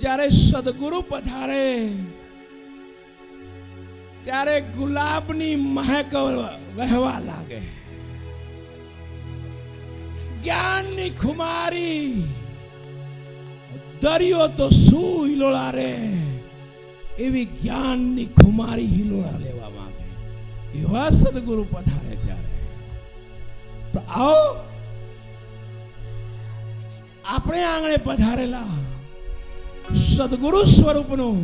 જ્યારે સદગુરુ પધારે ત્યારે ગુલાબની મહેક વહેવા લાગે, જ્ઞાનની ખુમારી દરિયો તો શું હિલોળા રે એવી જ્ઞાનની ખુમારી હિલોળા લેવા માંગે, એવા સદગુરુ પધારે ત્યારે. તો આવો આપણે આંગણે પધારેલા સદગુરુ સ્વરૂપનું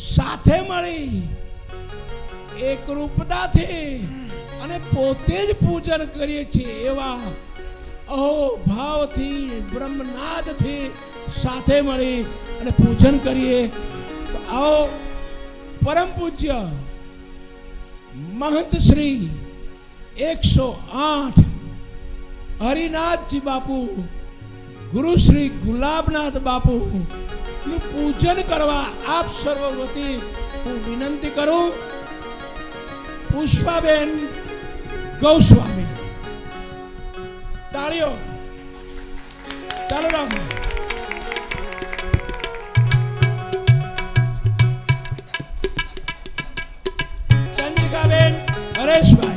સાથે મળી એક રૂપતાથી અને પોતે જ પૂજન કરીએ છીએ એવા અહો ભાવથી બ્રહ્મનાદથી સાથે મળી અને પૂજન કરીએ. આવો પરમ પૂજ્ય महंत श्री 108 हरिनाथ जी बापू गुरु श्री गुलाबनाथ बापू पूजन करवा आप सर्ववती विनंती करूं. पुष्पाबेन गौस्वामी तालियों चालू रखो. चंद्रिकाबेन हरेश भाई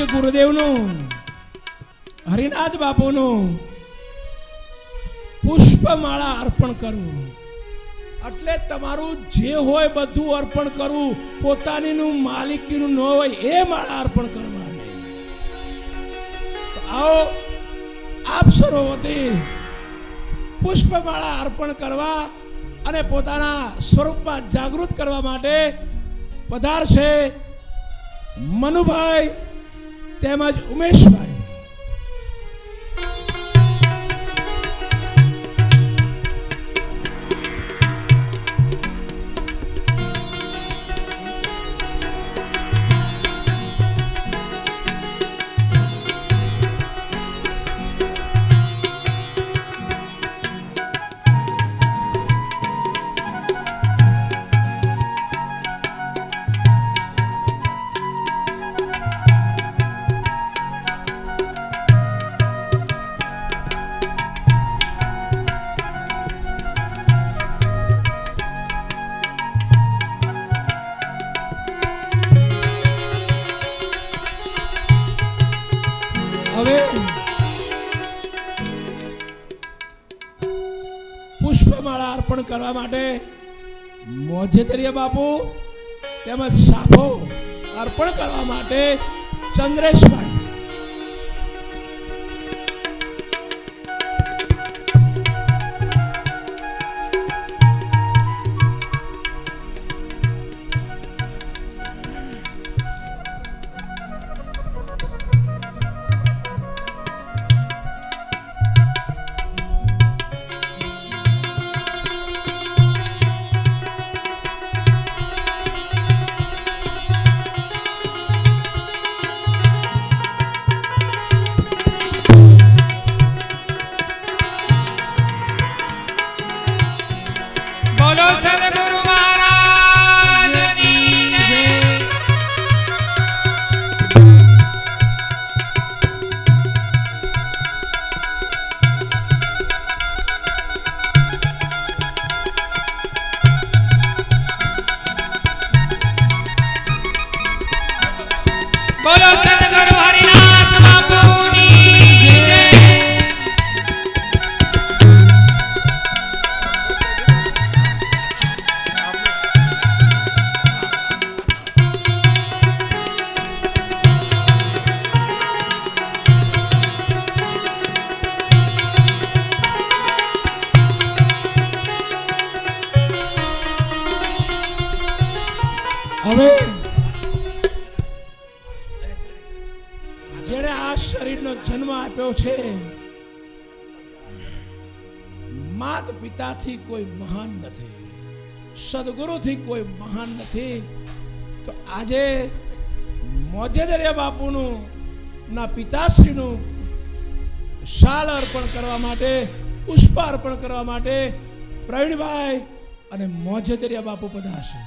પૂજ્ય ગુરુદેવનું હરિનાથ બાપુનું પુષ્પમાળા અર્પણ કરવું એટલે તમારું જે હોય બધું અર્પણ કરવું, પોતાનીનું માલિકીનું ન હોય એ માળા અર્પણ કરવાની. આવો આપ સર્વોથી પુષ્પમાળા અર્પણ કરવા અને પોતાના સ્વરૂપમાં જાગૃત કરવા માટે પધારશે મનુભાઈ તેમજ ઉમેશભાઈ. હવે પુષ્પમાળા અર્પણ કરવા માટે મોજેતરિયા બાપુ તેમજ સાફો અર્પણ કરવા માટે ચંદ્રેશભાઈ. બોલો સદગુરુ હરિનાથ બાપુની જય. હવે જેણે આ શરીરનો જન્મ આપ્યો છે, માત પિતાથી કોઈ મહાન નથી, સદગુરુથી કોઈ મહાન નથી. તો આજે મોજેદરિયા બાપુનું ના પિતાશ્રીનું શાલ અર્પણ કરવા માટે, પુષ્પ અર્પણ કરવા માટે પ્રવીણભાઈ અને મોજેદરિયા બાપુ પધારશે.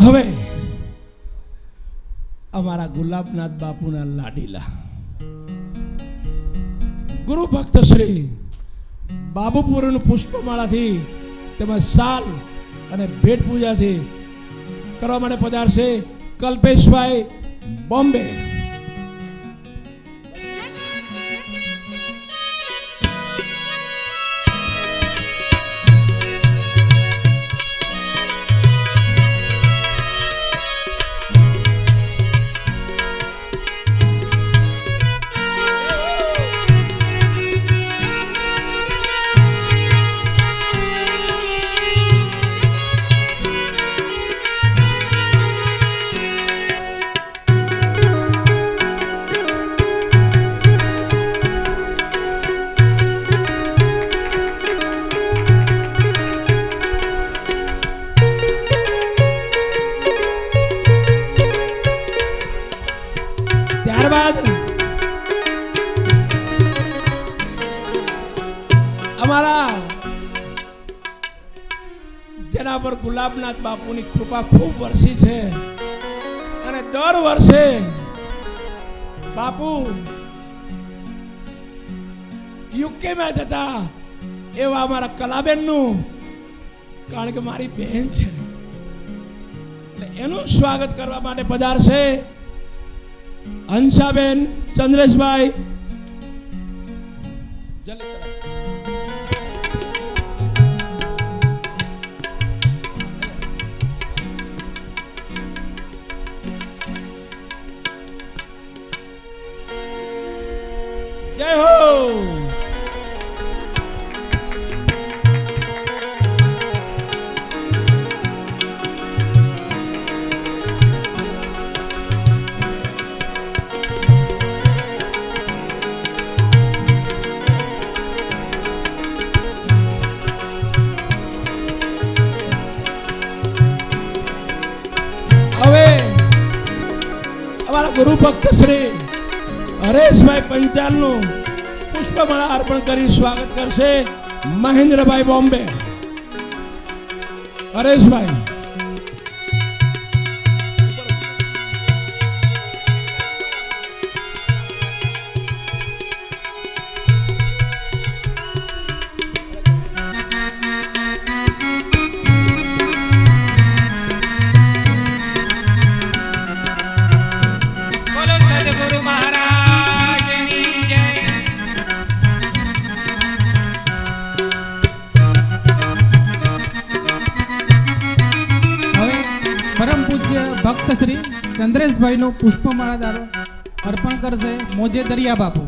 હવે અમારા ગુલાબનાથ બાપુના લાડીલા ગુરુ ભક્ત શ્રી બાબુપુરનું પુષ્પમાળાથી તેમજ સાલ અને ભેટ પૂજાથી કરવા માટે પધારશે કલ્પેશભાઈ બોમ્બે. ત્યારબાદ અમારા જેના પર ગુલાબનાથ બાપુની કૃપા ખૂબ વરસી છે અને દર વર્ષે બાપુ યુકે માં જતા એવા અમારા કલાબેનનું, કારણ કે મારી બહેન છે એટલે એનું સ્વાગત કરવા માટે પધારશે હંસાબેન ચંદ્રેશભાઈ. જય હો. હવે અમારા ગુરુ ભક્ત શ્રી હરેશભાઈ પંચાલનું પુષ્પમાળા અર્પણ કરી સ્વાગત કરશે મહેન્દ્રભાઈ બોમ્બે. હરેશભાઈ બોલો સદગુરુ મહારાજની જય. હવે પરમ પૂજ્ય ભક્ત શ્રી ચંદ્રેશભાઈનું પુષ્પમાળા દ્વારા અર્પણ કરશે મોજે દરિયા બાપુ.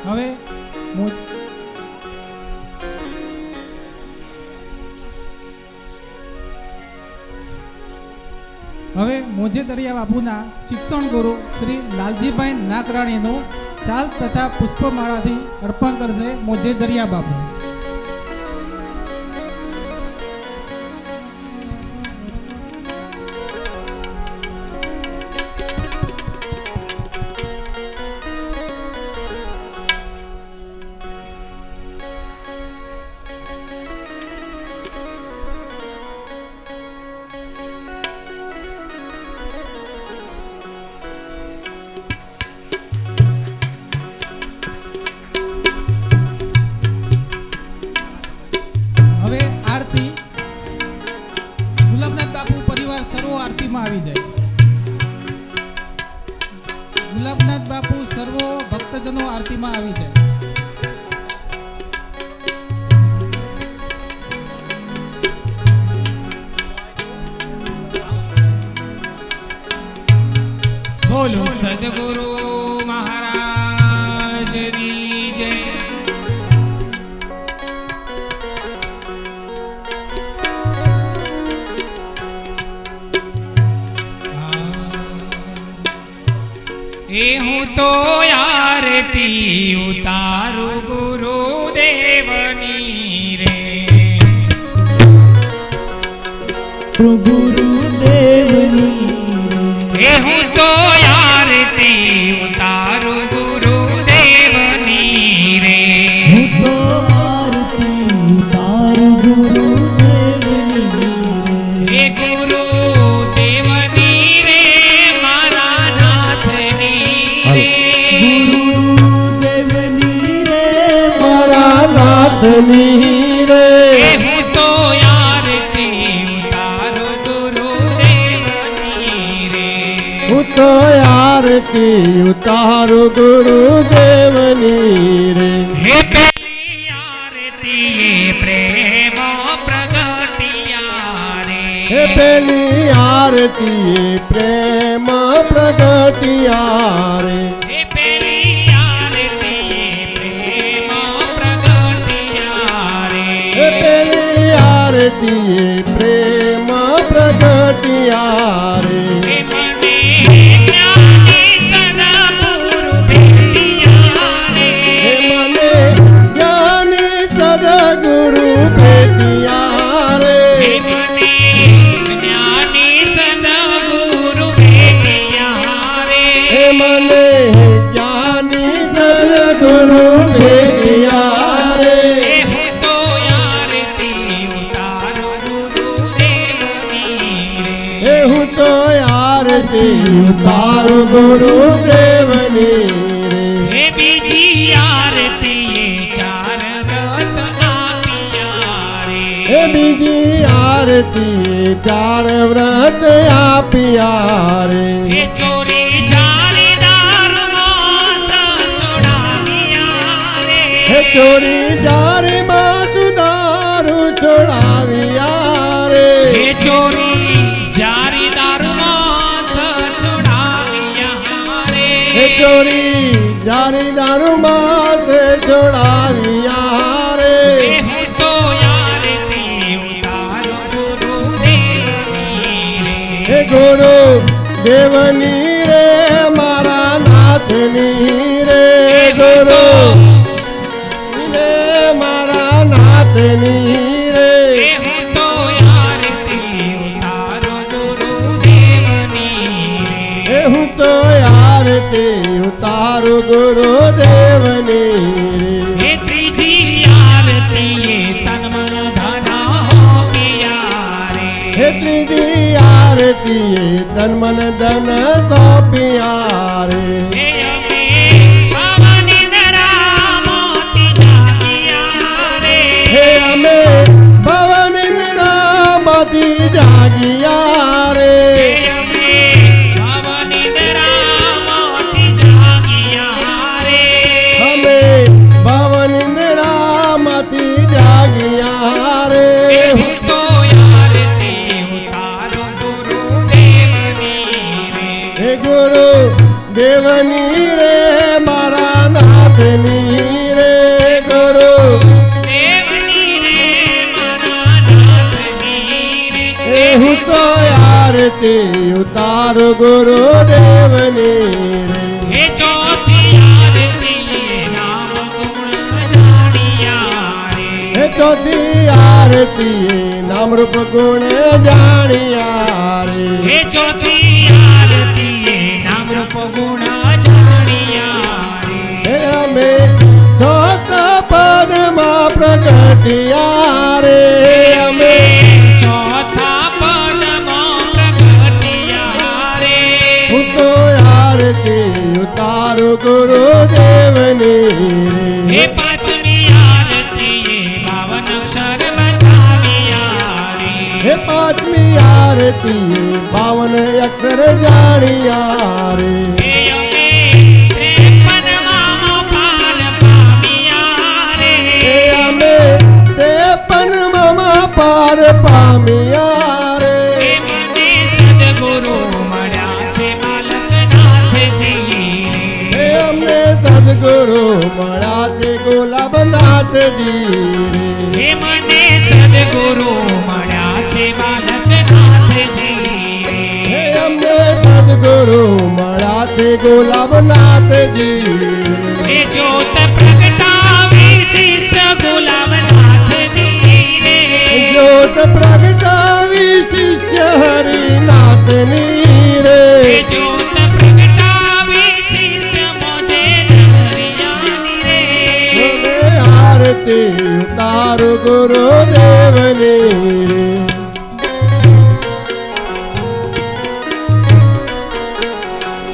હવે હવે મોજે દરિયા બાપુના શિક્ષણ ગુરુ શ્રી લાલજીભાઈ નાકરાણીનું સાલ તથા પુષ્પમાળાથી અર્પણ કરશે મોજે દરિયા બાપુ. આવી જાય. ગુલાબનાથ બાપુ સર્વો ભક્તજનો આરતીમાં આવી જાય. બોલો સદગુરુ મહારાજની જય. એ હું તો આરતી ઉતારું ગુરુદેવની રે. ગુરુદેવની એ હું તો આરતી ઉતારું ગુરુદેવની રે. હું તો આરતી ઉતારું ગુરુદેવની હે ગુરુદેવની રે મારા નાથની રે. ગુરુદેવની રે મારા નાથની રે એ હું તો આરતી ઉતારું ગુરુદેવની રે. હું તો આરતી ઉતારું ગુરુદેવની રે હે પેલી આરતી એ પ્રેમ પ્રગટિયા રે. હે પેલી આરતી પ્રેમ પ્રગટિયા રે હે પેલી આરતી એ પ્રેમ પ્રગટિયા રે. હે પેલી આરતી પ્રેમ પ્રગટિયા રે હે મને જ્ઞાની સદગુરુ ભેટિયા રે. હે મને જ્ઞાની સદગુરુ ભેટિયા રે હે મને જ્ઞાની સદગુરુ ભેટિયા રે. હે મને જ્ઞાની સદગુરુ ભેટિયા રે હે હું તો આરતી ઉતારું ગુરુદેવની રે. હે હું તો આરતી ઉતારું ગુરુદેવની રે હે બીજી આરતી એ ચાર વ્રત આપ્યા રે. હે બીજી આરતી ચાર વ્રત આપ્યા રે હે ચોરી જાળીદારમાં સચોડાવ્યા રે. હે ચોરી જારીમાં સુધારું છોડાવ્યા રે હે ચોરી જાળીદારમાં સચોડાવ્યા રે. હે ચોરી જારી દારૂમાં તે છોડાવ્યા રે હે હું તો આરતી ઉતારું ગુરુદેવની રે. હે ગુરુ દેવની રે મારા નાથની રે ગુરુ રે મારા નાથની રે હે હું તો આરતી ઉતારું ગુરુદેવની રે. હે હું તો આરતી ઉતારું ગુરુદેવની રે હે ત્રીજી આરતી એ તન મન ધન હોપિયા રે. હે ત્રીજી આરતી તન મન ધન સોંપ્યા રે હે અમે ભવનિંદ્રા મોતી જાગ્યા રે. હે અમે ભવનિંદ્રામાંથી જાગ્યા રે હે અમે ભવનિંદ્રા મોતી જાગ્યા રે. અમે ભવનિંદ્રામાંથી જાગ્યા રે હે હું તો આરતી ઉતારું ગુરુદેવની રે. હે ગુરુ દેવની રે મારા નાથની રે ગુરુ દેવની રે મારા નાથની રે. હે હું તો આરતી ઉતારું ગુરુદેવની રે હે ચોથી આરતી એ નામ ગુણ જાણ્યા રે. હે ચોથી આરતી નામ રૂપ ગુણ જાણ્યા રે હે ચોથી આરતી એ નામ રૂપ ગુણ જાણ્યા રે. હે અમે ચોથા પદમાં પ્રગટ્યા રે અમે ચોથા પદમાં પ્રગટ્યા રે. હું તો આરતી ઉતારું ગુરુદેવની હે રે પાંચમી આરતી એ 52 અક્ષર બતાવ્યા રે. હે પાંચમી આરતી 52 અક્ષર જાણ્યા રે હે અમે 53 માં પાર પામ્યા રે. હે અમે 53 માં પાર પામ્યા રે હે મને સદગુરુ મળ્યા છે બાલકનાથ મળ્યા છે ગુલાબનાથજી હે મને સદગુરુ મળ્યા છે બાલકનાથજી હે અમને સદગુરુ મળ્યા છે ગુલાબનાથજી હે જ્યોત પ્રગટાવી શિષ્ય ગુલાબનાથજી રે જ્યોત પ્રગટાવી શિષ્ય હરિનાથની રે હે જ્યોત પ્રગટાવી શિષ્ય મોજે દરિયાની રે હવે આરતી ઉતારો ગુરુદેવની રે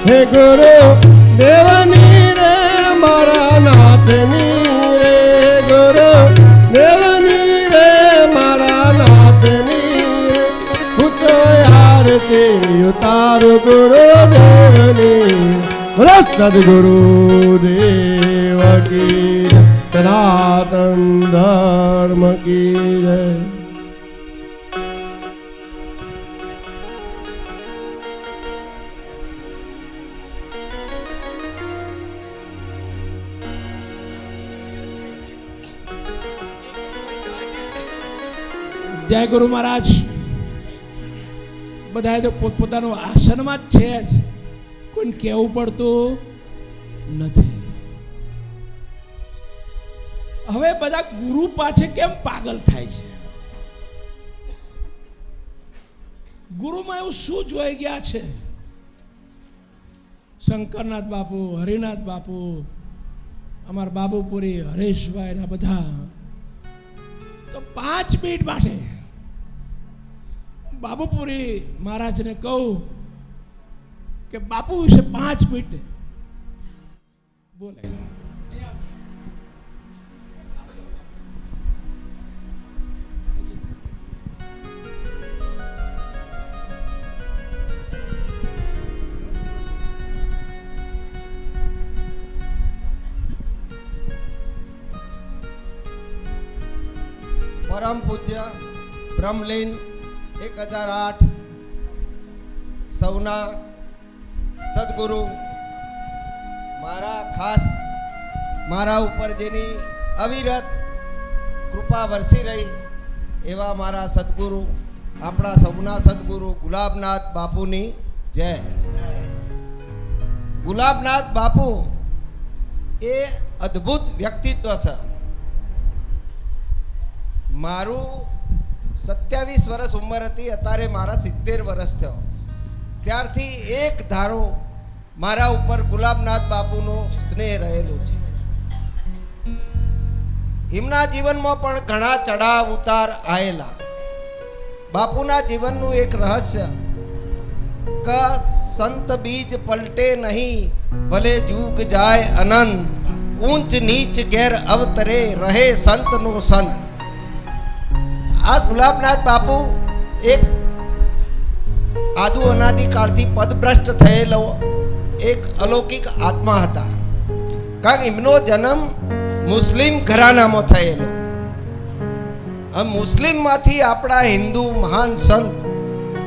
હે ગુરુ દેવની રે મારા નાથની રે ગુરુ દેવની રે મારા નાથની રે હું તો આરતી ઉતારું ગુરુદેવની બોલો સદગુરુ દેવ કી જય, સનાતન ધર્મ કી જય. જય ગુરુ મહારાજ. બધા તો પોતપોતાનું આસનમાં જ છે જ, કોઈને કહેવું પડતું નથી. હવે બધા ગુરુ પાછે કેમ પાગલ થાય છે? ગુરુમાં એવું શું જોઈ ગયા છે? શંકરનાથ બાપુ, હરિનાથ બાપુ, અમારા બાબુપુરી, હરેશભાઈ ના બધા તો 5 મિનિટ માટે બાબુપુરી મહારાજને કહું કે બાપુ વિશે 5 મિનિટ બોલે. પરમ પૂજ્ય બ્રહ્મલીન 1008 સૌના સદગુરુ મારા ઉપર જેની અવિરત કૃપા વરસી રહી એવા મારા સદગુરુ, આપણા સૌના સદગુરુ ગુલાબનાથ બાપુની જય. ગુલાબનાથ બાપુ એ અદ્ભુત વ્યક્તિત્વ છે. મારું 27 વર્ષ ઉંમર હતી, અત્યારે મારા 70 વર્ષ થયો. ત્યારથી એક ધારો મારા ઉપર ગુલાબનાથ બાપુનો સ્નેહ રહેલો છે. એમના જીવનમાં પણ ઘણા ચડાવ ઉતાર આવેલા. બાપુના જીવનનું એક રહસ્ય કે સંત બીજ પલટે નહીં ભલે જુગ જાય અનંત, ઊંચ નીચ ઘેર અવતરે રહે સંતનો સંત. આ ગુલાબનાથ બાપુ એક આદુ અનાદિકાળથી પદભ્રષ્ટ થયેલો એક અલૌકિક આત્મા હતા. કારણ કે એમનો જન્મ મુસ્લિમ ઘરાનામાં થયેલો. મુસ્લિમમાંથી આપણા હિન્દુ મહાન સંત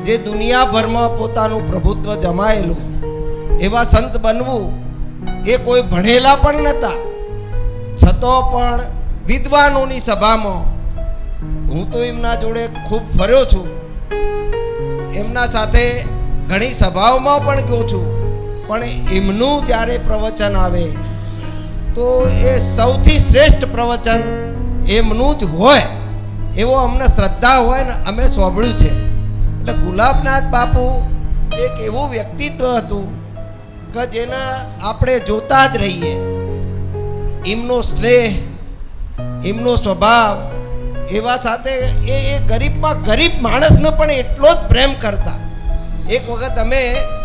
જે દુનિયાભરમાં પોતાનું પ્રભુત્વ જમાયેલું એવા સંત બનવું એ કોઈ ભણેલા પણ નહોતા. છતાં પણ વિદ્વાનોની સભામાં હું તો એમના જોડે ખૂબ ફર્યો છું, એમના સાથે ઘણી સભાઓમાં પણ ગયો છું. પણ એમનું જ્યારે પ્રવચન આવે તો એ સૌથી શ્રેષ્ઠ પ્રવચન એમનું જ હોય એવો અમને શ્રદ્ધા હોય ને અમે સાંભળ્યું છે. એટલે ગુલાબનાથ બાપુ એક એવું વ્યક્તિત્વ હતું કે જેને આપણે જોતા જ રહીએ. એમનો સ્નેહ, એમનો સ્વભાવ, એવા સાથે એ ગરીબમાં ગરીબ માણસને પણ એટલો જ પ્રેમ કરતા. એક વખત અમે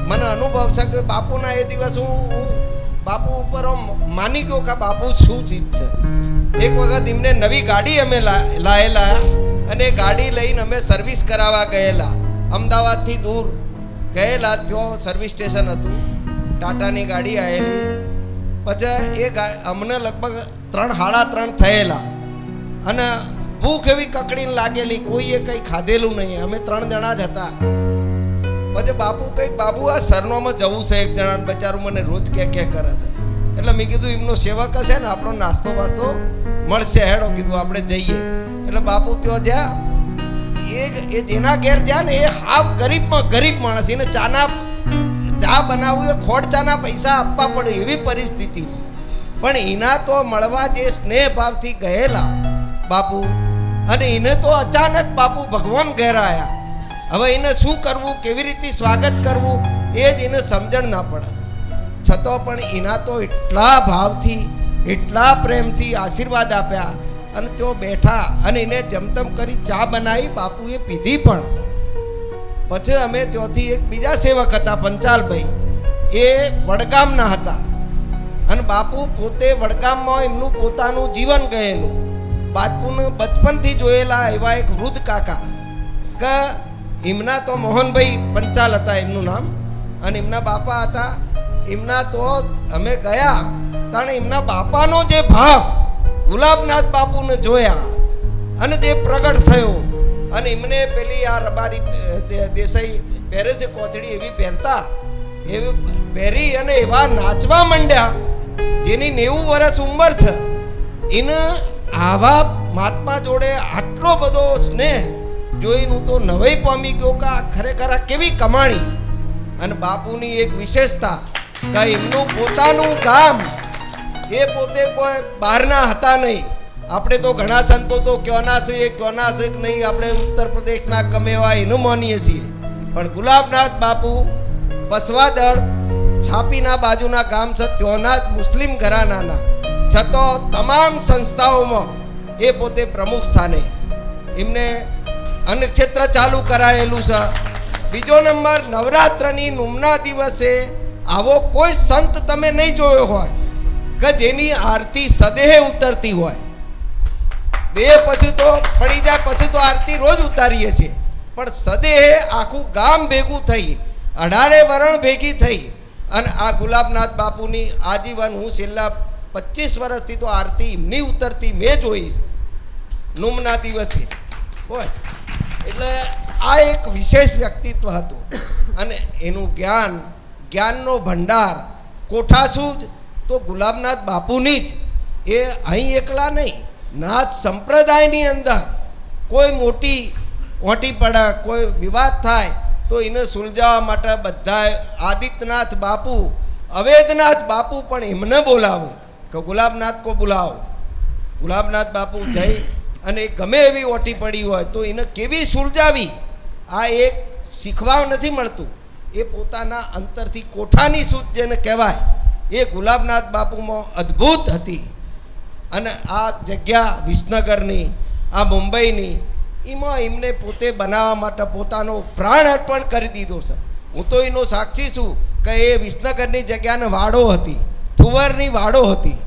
મને અનુભવ છે કે બાપુના એ દિવસ હું બાપુ ઉપર માની ગયો કે બાપુ શું ચીજ છે. એક વખત એમને નવી ગાડી અમે લાયેલા અને ગાડી લઈને અમે સર્વિસ કરાવવા ગયેલા. અમદાવાદથી દૂર ગયેલા, ત્યાં સર્વિસ સ્ટેશન હતું, ટાટાની ગાડી આવેલી. પછી એ અમને લગભગ 3:30 થયેલા અને ભૂખ એવી કકડીને લાગેલી, કોઈએ કંઈ ખાધેલું નહીં. અમે 3 જણા જ હતા. પછી બાપુ કંઈક બાબુ આ સરનામાં જવું છે એક જણાને, બચારું મને રોજ કે કરે છે. એટલે મેં કીધું એમનો સેવક હશે ને આપણો નાસ્તો બાસ્તો મળશે, હેડો કીધું આપણે જઈએ. એટલે બાપુ ત્યાં જ્યાં એ જેના ઘેર જ્યાં ને એ હાવ ગરીબમાં ગરીબ માણસ, એને ચા બનાવવું એ ખોટ ચાના પૈસા આપવા પડે એવી પરિસ્થિતિ. પણ એના તો મળવા જે સ્નેહ ભાવથી ગયેલા બાપુ, અને એને તો અચાનક બાપુ ભગવાન ઘેર આવ્યા. હવે એને શું કરવું, કેવી રીતે સ્વાગત કરવું એ જ એને સમજણ ના પડે. છતાં પણ એના તો એટલા ભાવથી એટલા પ્રેમથી આશીર્વાદ આપ્યા અને તેઓ બેઠા અને એને જમતમ કરી ચા બનાવી બાપુએ પીધી પણ. પછી અમે ત્યાંથી એક બીજા સેવક હતા પંચાલભાઈ, એ વડગામના હતા અને બાપુ પોતે વડગામમાં એમનું પોતાનું જીવન ગયેલું. બાપુને બચપનથી જોયેલા એવા એક વૃદ્ધ કાકા કે એમના તો મોહનભાઈ પંચાલ હતા એમનું નામ, અને એમના બાપા હતા. એમના તો અમે ગયા તાણે એમના બાપાનો જે ભાવ ગુલાબનાથ બાપુને જોયા અને જે પ્રગટ થયો, અને એમને પેલી આ રબારી દેસાઈ પહેરે છે કોચડી એવી પહેરતા, એવી પહેરી અને એવા નાચવા માંડ્યા જેની 90 વર્ષ ઉંમર છે. એને આવા મહાત્મા જોડે આટલો બધો સ્નેહ જોઈને હું તો નવાઈ પામી ગયો કે આ ખરેખર આ કેવી કમાણી. અને બાપુની એક વિશેષતા કે એમનું પોતાનું ગામ, એ પોતે કોઈ બહારના હતા નહીં. આપણે તો ઘણા સંતો તો ક્યોના છે નહીં, આપણે ઉત્તર પ્રદેશના કમેવા એનું માનીએ છીએ. પણ ગુલાબનાથ બાપુ પસવાદળ છાપીના બાજુના ગામ છે, ત્યોના જ મુસ્લિમ ઘરાનાના, છતાં તમામ સંસ્થાઓમાં એ પોતે પ્રમુખ સ્થાને. એમને અન્નક્ષેત્ર ચાલુ કરાયેલું છે. બીજો નંબર, નવરાત્રની નુમના દિવસે આવો કોઈ સંત તમે નહીં જોયો હોય કે જેની આરતી સદેહે ઉતરતી હોય. દેહ પછી તો પડી જાય, પછી તો આરતી રોજ ઉતારીએ છીએ, પણ સદેહે આખું ગામ ભેગું થઈ 18 વરણ ભેગી થઈ અને આ ગુલાબનાથ બાપુની આજીવન, હું છેલ્લા 25 વર્ષથી તો આરતી એમની ઉતરતી મેં જોઈ નુમના દિવસે હોય. એટલે આ એક વિશેષ વ્યક્તિત્વ હતું. અને એનું જ્ઞાનનો ભંડાર કોઠાસૂજ તો ગુલાબનાથ બાપુની જ. એ અહીં એકલા નહીં, નાથ સંપ્રદાયની અંદર કોઈ મોટી પડે, કોઈ વિવાદ થાય તો એને સુલઝાવવા માટે બધા આદિત્યનાથ બાપુ, અવેદનાથ બાપુ પણ એમને બોલાવે કે ગુલાબનાથ કો બોલાવો. ગુલાબનાથ બાપુ જઈ અને ગમે એવી ઓટી પડી હોય તો એને કેવી સુલઝાવી, આ એક શીખવા નથી મળતું. એ પોતાના અંતરથી કોઠાની સૂચ જેને કહેવાય એ ગુલાબનાથ બાપુમાં અદ્ભુત હતી. અને આ જગ્યા વિસનગરની, આ મુંબઈની, એમાં એમને પોતે બનાવવા માટે પોતાનો પ્રાણ અર્પણ કરી દીધો છે. હું તો એનો સાક્ષી છું કે એ વિસનગરની જગ્યાને વાડો હતી, થુવરની વાડો હતી,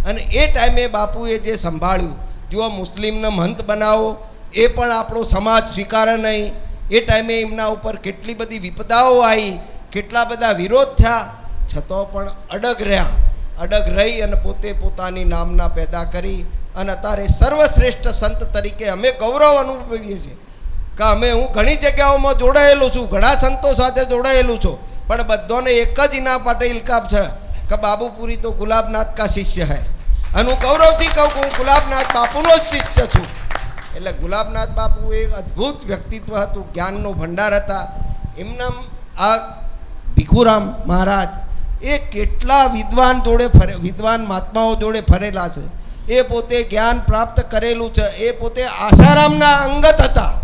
અને એ ટાઈમે બાપુએ જે સંભાળ્યું, જો મુસ્લિમને મહંત બનાવો એ પણ આપણો સમાજ સ્વીકારે નહીં. એ ટાઈમે એમના ઉપર કેટલી બધી વિપદાઓ આવી, કેટલા બધા વિરોધ થયા, છતાં પણ અડગ રહી અને પોતે પોતાની નામના પેદા કરી. અને અત્યારે સર્વશ્રેષ્ઠ સંત તરીકે અમે ગૌરવ અનુભવીએ છીએ કે હું ઘણી જગ્યાઓમાં જોડાયેલું છું, ઘણા સંતો સાથે જોડાયેલું છું, પણ બધાને એક જ ઇના માટે ઇલકાબ છે કે બાબુપુરી તો ગુલાબનાથ કા શિષ્ય હૈ. અને હું ગૌરવથી કહું કે હું ગુલાબનાથ બાપુનો જ શિષ્ય છું. એટલે ગુલાબનાથ બાપુ એક અદ્ભુત વ્યક્તિત્વ હતું, જ્ઞાનનો ભંડાર હતા. એમના આ ભીખુરામ મહારાજ એ કેટલા વિદ્વાન મહાત્માઓ જોડે ફરેલા છે. એ પોતે જ્ઞાન પ્રાપ્ત કરેલું છે. એ પોતે આશારામના અંગત હતા.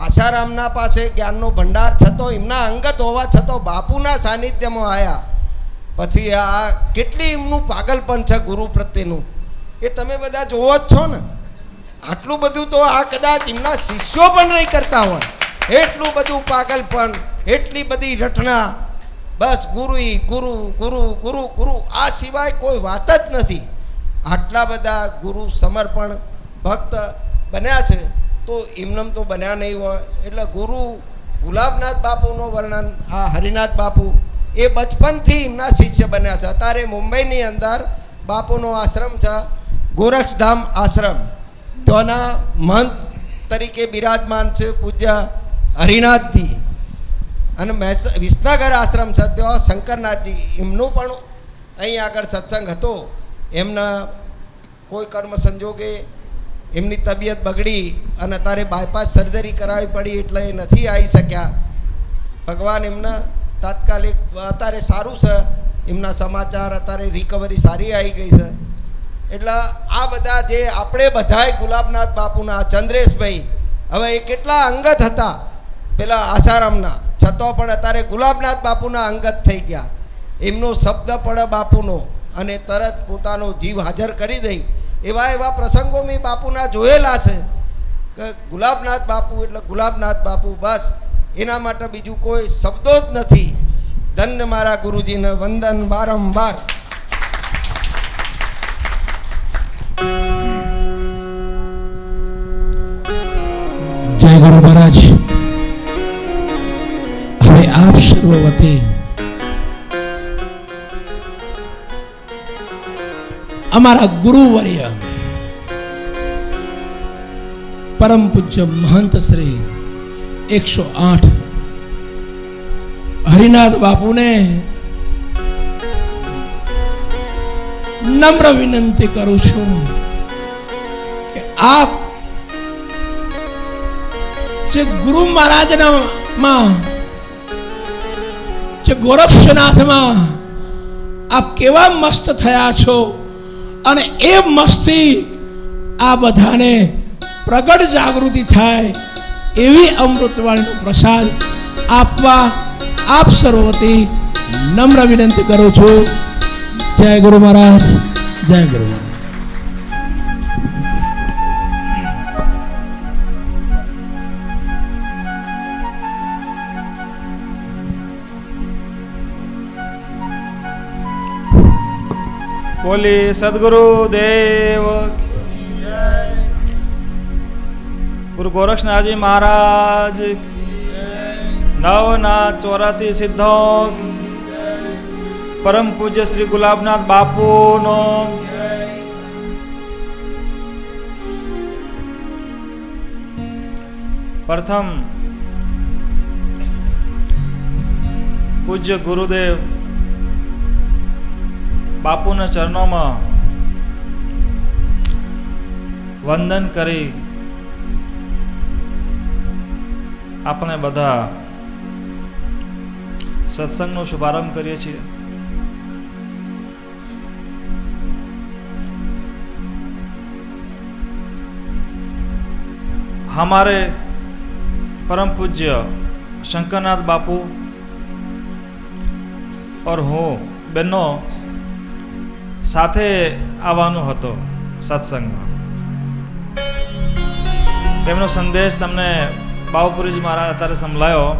આશારામના પાસે જ્ઞાનનો ભંડાર છતો, એમના અંગત હોવા છતાં બાપુના સાનિધ્યમાં આવ્યા. પછી આ કેટલી એમનું પાગલપન છે ગુરુ પ્રત્યેનું, એ તમે બધા જોવો જ છો ને. આટલું બધું તો આ કદાચ એમના શિષ્યો પણ નહીં કરતા હોય, એટલું બધું પાગલપન, એટલી બધી રટના. બસ ગુરુ ગુરુ ગુરુ ગુરુ ગુરુ, આ સિવાય કોઈ વાત જ નથી. આટલા બધા ગુરુ સમર્પણ ભક્ત બન્યા છે તો એમનેમ તો બન્યા નહીં હોય. એટલે ગુરુ ગુલાબનાથ બાપુનું વર્ણન આ હરિનાથ બાપુ એ બચપનથી એમના શિષ્ય બન્યા છે. અત્યારે મુંબઈની અંદર બાપુનો આશ્રમ છે, ગોરક્ષધામ આશ્રમ. ત્યાંના મહંત તરીકે બિરાજમાન છે પૂજ્ય હરિનાથજી. અને વિસનગર આશ્રમ છે, ત્યાં શંકરનાથજી, એમનું પણ અહીં આગળ સત્સંગ હતો, એમના કોઈ કર્મ સંજોગે એમની તબિયત બગડી અને અત્યારે બાયપાસ સર્જરી કરાવવી પડી એટલે એ નથી આવી શક્યા. ભગવાન એમના તાત્કાલિક અત્યારે સારું છે, એમના સમાચાર અત્યારે રિકવરી સારી આવી ગઈ છે. એટલે આ બધા જે આપણે બધાય ગુલાબનાથ બાપુના ચંદ્રેશભાઈ, હવે એ કેટલા અંગત હતા પેલા આસારામના, છતાં પણ અત્યારે ગુલાબનાથ બાપુના અંગત થઈ ગયા. એમનો શબ્દ પડે બાપુનો અને તરત પોતાનો જીવ હાજર કરી દઈ, એવા એવા પ્રસંગો મેં બાપુના જોયેલા છે કે ગુલાબનાથ બાપુ એટલે ગુલાબનાથ બાપુ, બસ એના માટે બીજું કોઈ શબ્દો જ નથી. ધન્ય મારા ગુરુજીને વંદન બારંબાર. જય ગુરુ મહારાજ. હવે આપ સર્વ વતી અમારા ગુરુવર્ય પરમ પૂજ્ય મહંત શ્રી 108 હરિનાથ બાપુને નમ્ર વિનંતી કરું છું કે આપ જે ગુરુ મહારાજના જે ગોરક્ષનાથમાં આપ કેવા મસ્ત થયા છો અને એ મસ્તી આ બધાને પ્રગટ જાગૃતિ થાય એવી અમૃતવાણીનો પ્રસાદ આપવા આપ સર્વતી નમ્ર વિનંતી કરું છું. જય ગુરુ મહારાજ, જય ગુરુ મહારાજ. બોલી સદગુરુ દેવ ગુરુ ગોરક્ષનાથજી મહારાજ, નવનાથ 84 સિદ્ધો, પરમ પૂજ્ય શ્રી ગુલાબનાથ બાપુનો પ્રથમ પૂજ્ય ગુરુદેવ બાપુના ચરણોમાં વંદન કરી આપણે બધા સત્સંગનો શુભારંભ કરીએ છીએ. हमारे परम पूज्य शंकरनाथ बापू और હું બેનો સાથે આવવાનો હતો સત્સંગમાં. તેમનો સંદેશ તમને બાવપુરીજી મહારાજ અત્યારે સંભળાયો.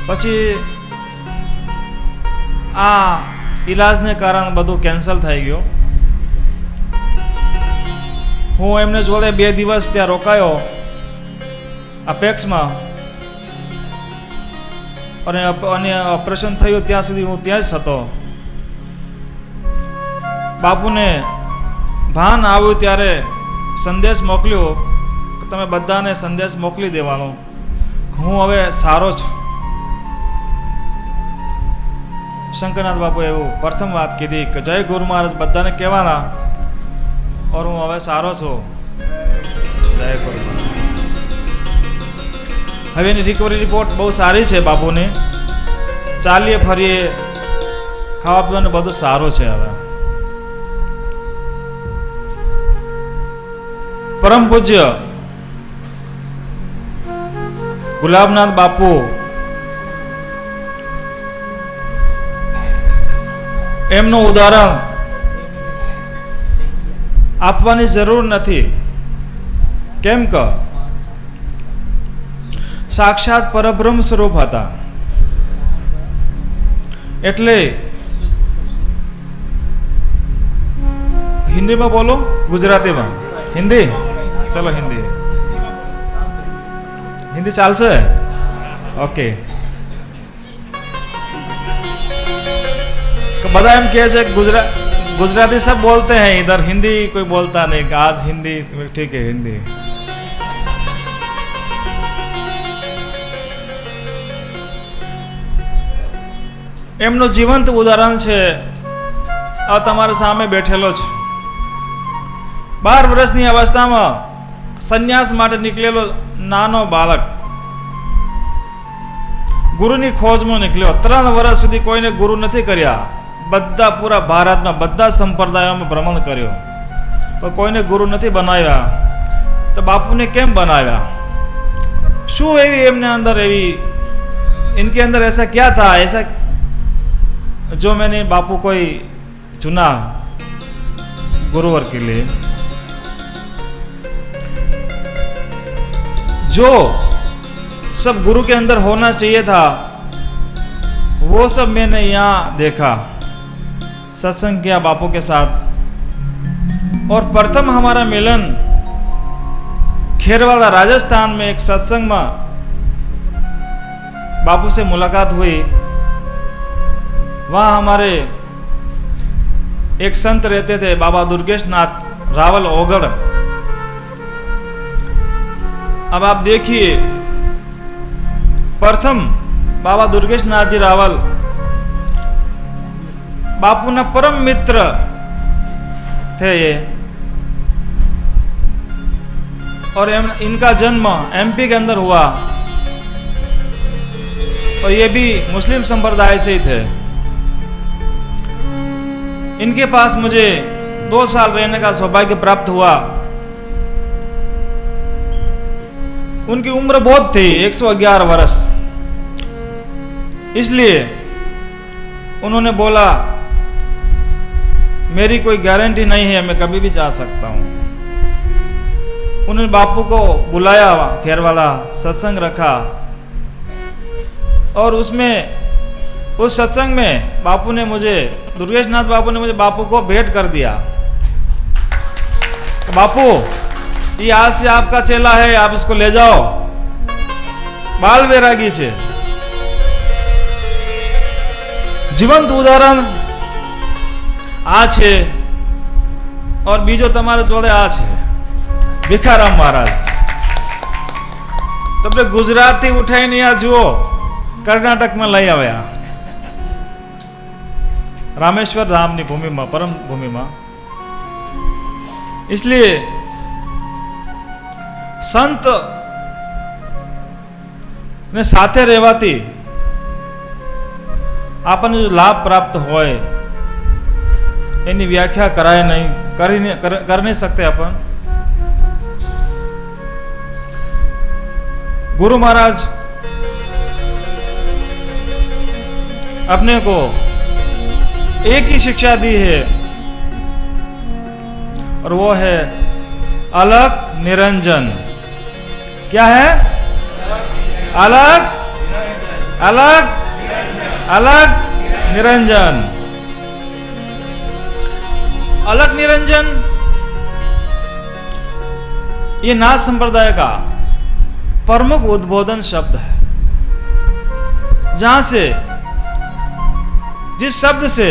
પછી આ ઈલાજને કારણે બધું કેન્સલ થઈ ગયું. હું એમને જોડે 2 દિવસ ત્યાં રોકાયો અપેક્ષમાં, અને ઓપરેશન થયું ત્યાં સુધી હું ત્યાં જ હતો. બાપુને ભાન આવ્યું ત્યારે સંદેશ મોકલ્યો કે તમે બધાને સંદેશ મોકલી દેવાનો, હું હવે સારો છું. શંકરનાથ બાપુએ એવું પ્રથમ વાત કીધી કે જય ગુરુ મહારાજ બધાને કહેવાના, और હું હવે સારો છું. જય ગુરુ મહારાજ. હવે એની રિકવરી રિપોર્ટ બહુ સારી છે બાપુની. ચાલીએ ફરીએ, ખાવા પીવાનું બધું સારું છે. હવે પરમ પૂજ્ય ગુલાબનાથ બાપુ એમનું ઉદાહરણ આપવાની જરૂર નથી. કેમ કે સાક્ષાત પરબ્રહ્મ સ્વરૂપ હતા. એટલે હિન્દીમાં બોલો, ગુજરાતીમાં? હિન્દી? ચલો હિન્દી. હિન્દી ચાલશે? ઓકે. બધા એમ કહે છે गुजराती सब बोलते हैं, इधर हिंदी कोई बोलता नहीं. आज हिंदी ठीक है. हिंदी એમનું જીવંત ઉદાહરણ છે આ તમારા સામે બેઠેલો છે. 12 વર્ષની અવસ્થામાં સંન્યાસ માટે નીકળેલો નાનો બાળક ગુરુની ખોજમાં નીકળ્યો. 3 વર્ષ સુધી કોઈને ગુરુ નથી કર્યા. બધા પૂરા ભારતમાં બધા સંપ્રદાયોમાં ભ્રમણ કર્યો, પણ કોઈને ગુરુ નથી બનાવ્યા. તો બાપુને કેમ બનાવ્યા? શું એવી એમને અંદર એવી इनके अंदर ऐसा क्या था ऐसा जो मैंने बापू कोई चुना गुरुवर के लिए? जो सब गुरु के अंदर होना चाहिए था वो सब मैंने यहाँ देखा. सत्संग किया बापू के साथ और प्रथम हमारा मिलन खेरवाला राजस्थान में एक सत्संग में बापू से मुलाकात हुई. वहाँ हमारे एक संत रहते थे बाबा दुर्गेश नाथ रावल ओगड़. अब आप देखिए प्रथम बाबा दुर्गेश नाथ जी रावल बापू ना परम मित्र थे ये. और इनका जन्म एमपी के अंदर हुआ और ये भी मुस्लिम संप्रदाय से ही थे. इनके पास मुझे 2 साल रहने का सौभाग्य प्राप्त हुआ. उनकी उम्र बहुत थी 111 वर्ष. इसलिए उन्होंने बोला मेरी कोई गारंटी नहीं है, मैं कभी भी जा सकता हूं. उन्होंने बापू को बुलाया, खेरवाला सत्संग रखा और उसमें उस सत्संग में बापू ने मुझे दुर्गेश नाथ बापू ने मुझे बापू को भेंट कर दिया. बापू ये आज से आपका चेला है, आप इसको ले जाओ. बाल वैरागी से जीवंत उदाहरण आ छे और बीजो तमारे जोड़े आ छे ભીખારામ મહારાજ. તમને ગુજરાતી ઉઠાઈને આ જુઓ કર્ણાટકમાં લઈ આવ્યા रामेश्वर धाम ની ભૂમિમાં પરમ ભૂમિમાં. इसलिए સંત ને સાથે રહેવાથી આપણને જો લાભ પ્રાપ્ત હોય એની વ્યાખ્યા કરાય નહીં, કરી नहीं सकते अपन. गुरु महाराज अपने को एक ही शिक्षा दी है और वो है अलग निरंजन. क्या है? अलग अलग अलग निरंजन. अलग निरंजन ये नाथ संप्रदाय का प्रमुख उद्बोधन शब्द है, जहां से जिस शब्द से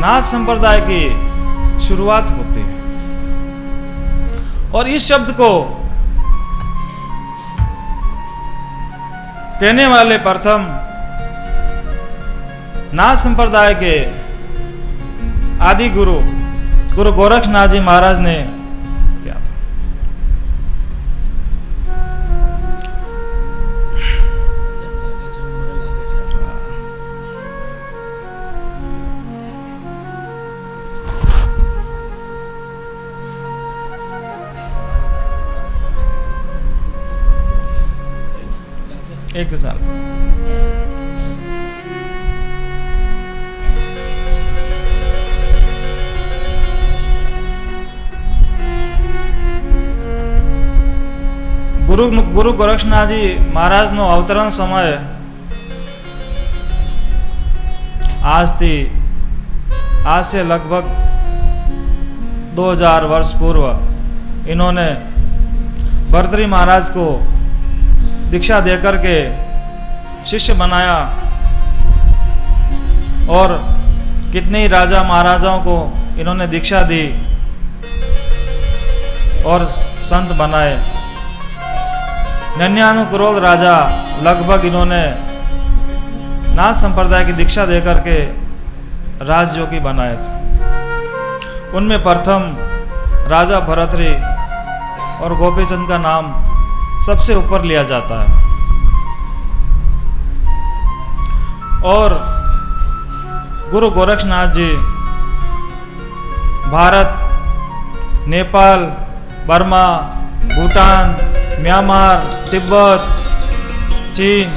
नाथ संप्रदाय की शुरुआत होती है. और इस शब्द को कहने वाले प्रथम नाथ संप्रदाय के आदि गुरु गुरु गोरक्षनाथ जी महाराज ने किया था. एक साल गुरु गोरक्षनाथ जी महाराज नो अवतरण समय आज से लगभग 2000 वर्ष पूर्व इन्होंने भर्तृहरि महाराज को दीक्षा देकर के शिष्य बनाया और कितने ही राजा महाराजाओं को इन्होंने दीक्षा दी और संत बनाए. 99 करोड़ राजा लगभग इन्होंने नाथ संप्रदाय की दीक्षा देकर के राजयोगी बनाए थे। उनमें प्रथम राजा भरतरी और गोपीचंद का नाम सबसे ऊपर लिया जाता है। और गुरु गोरक्षनाथ जी भारत, नेपाल, बर्मा, भूटान, म्यांमार, तिब्बत, चीन,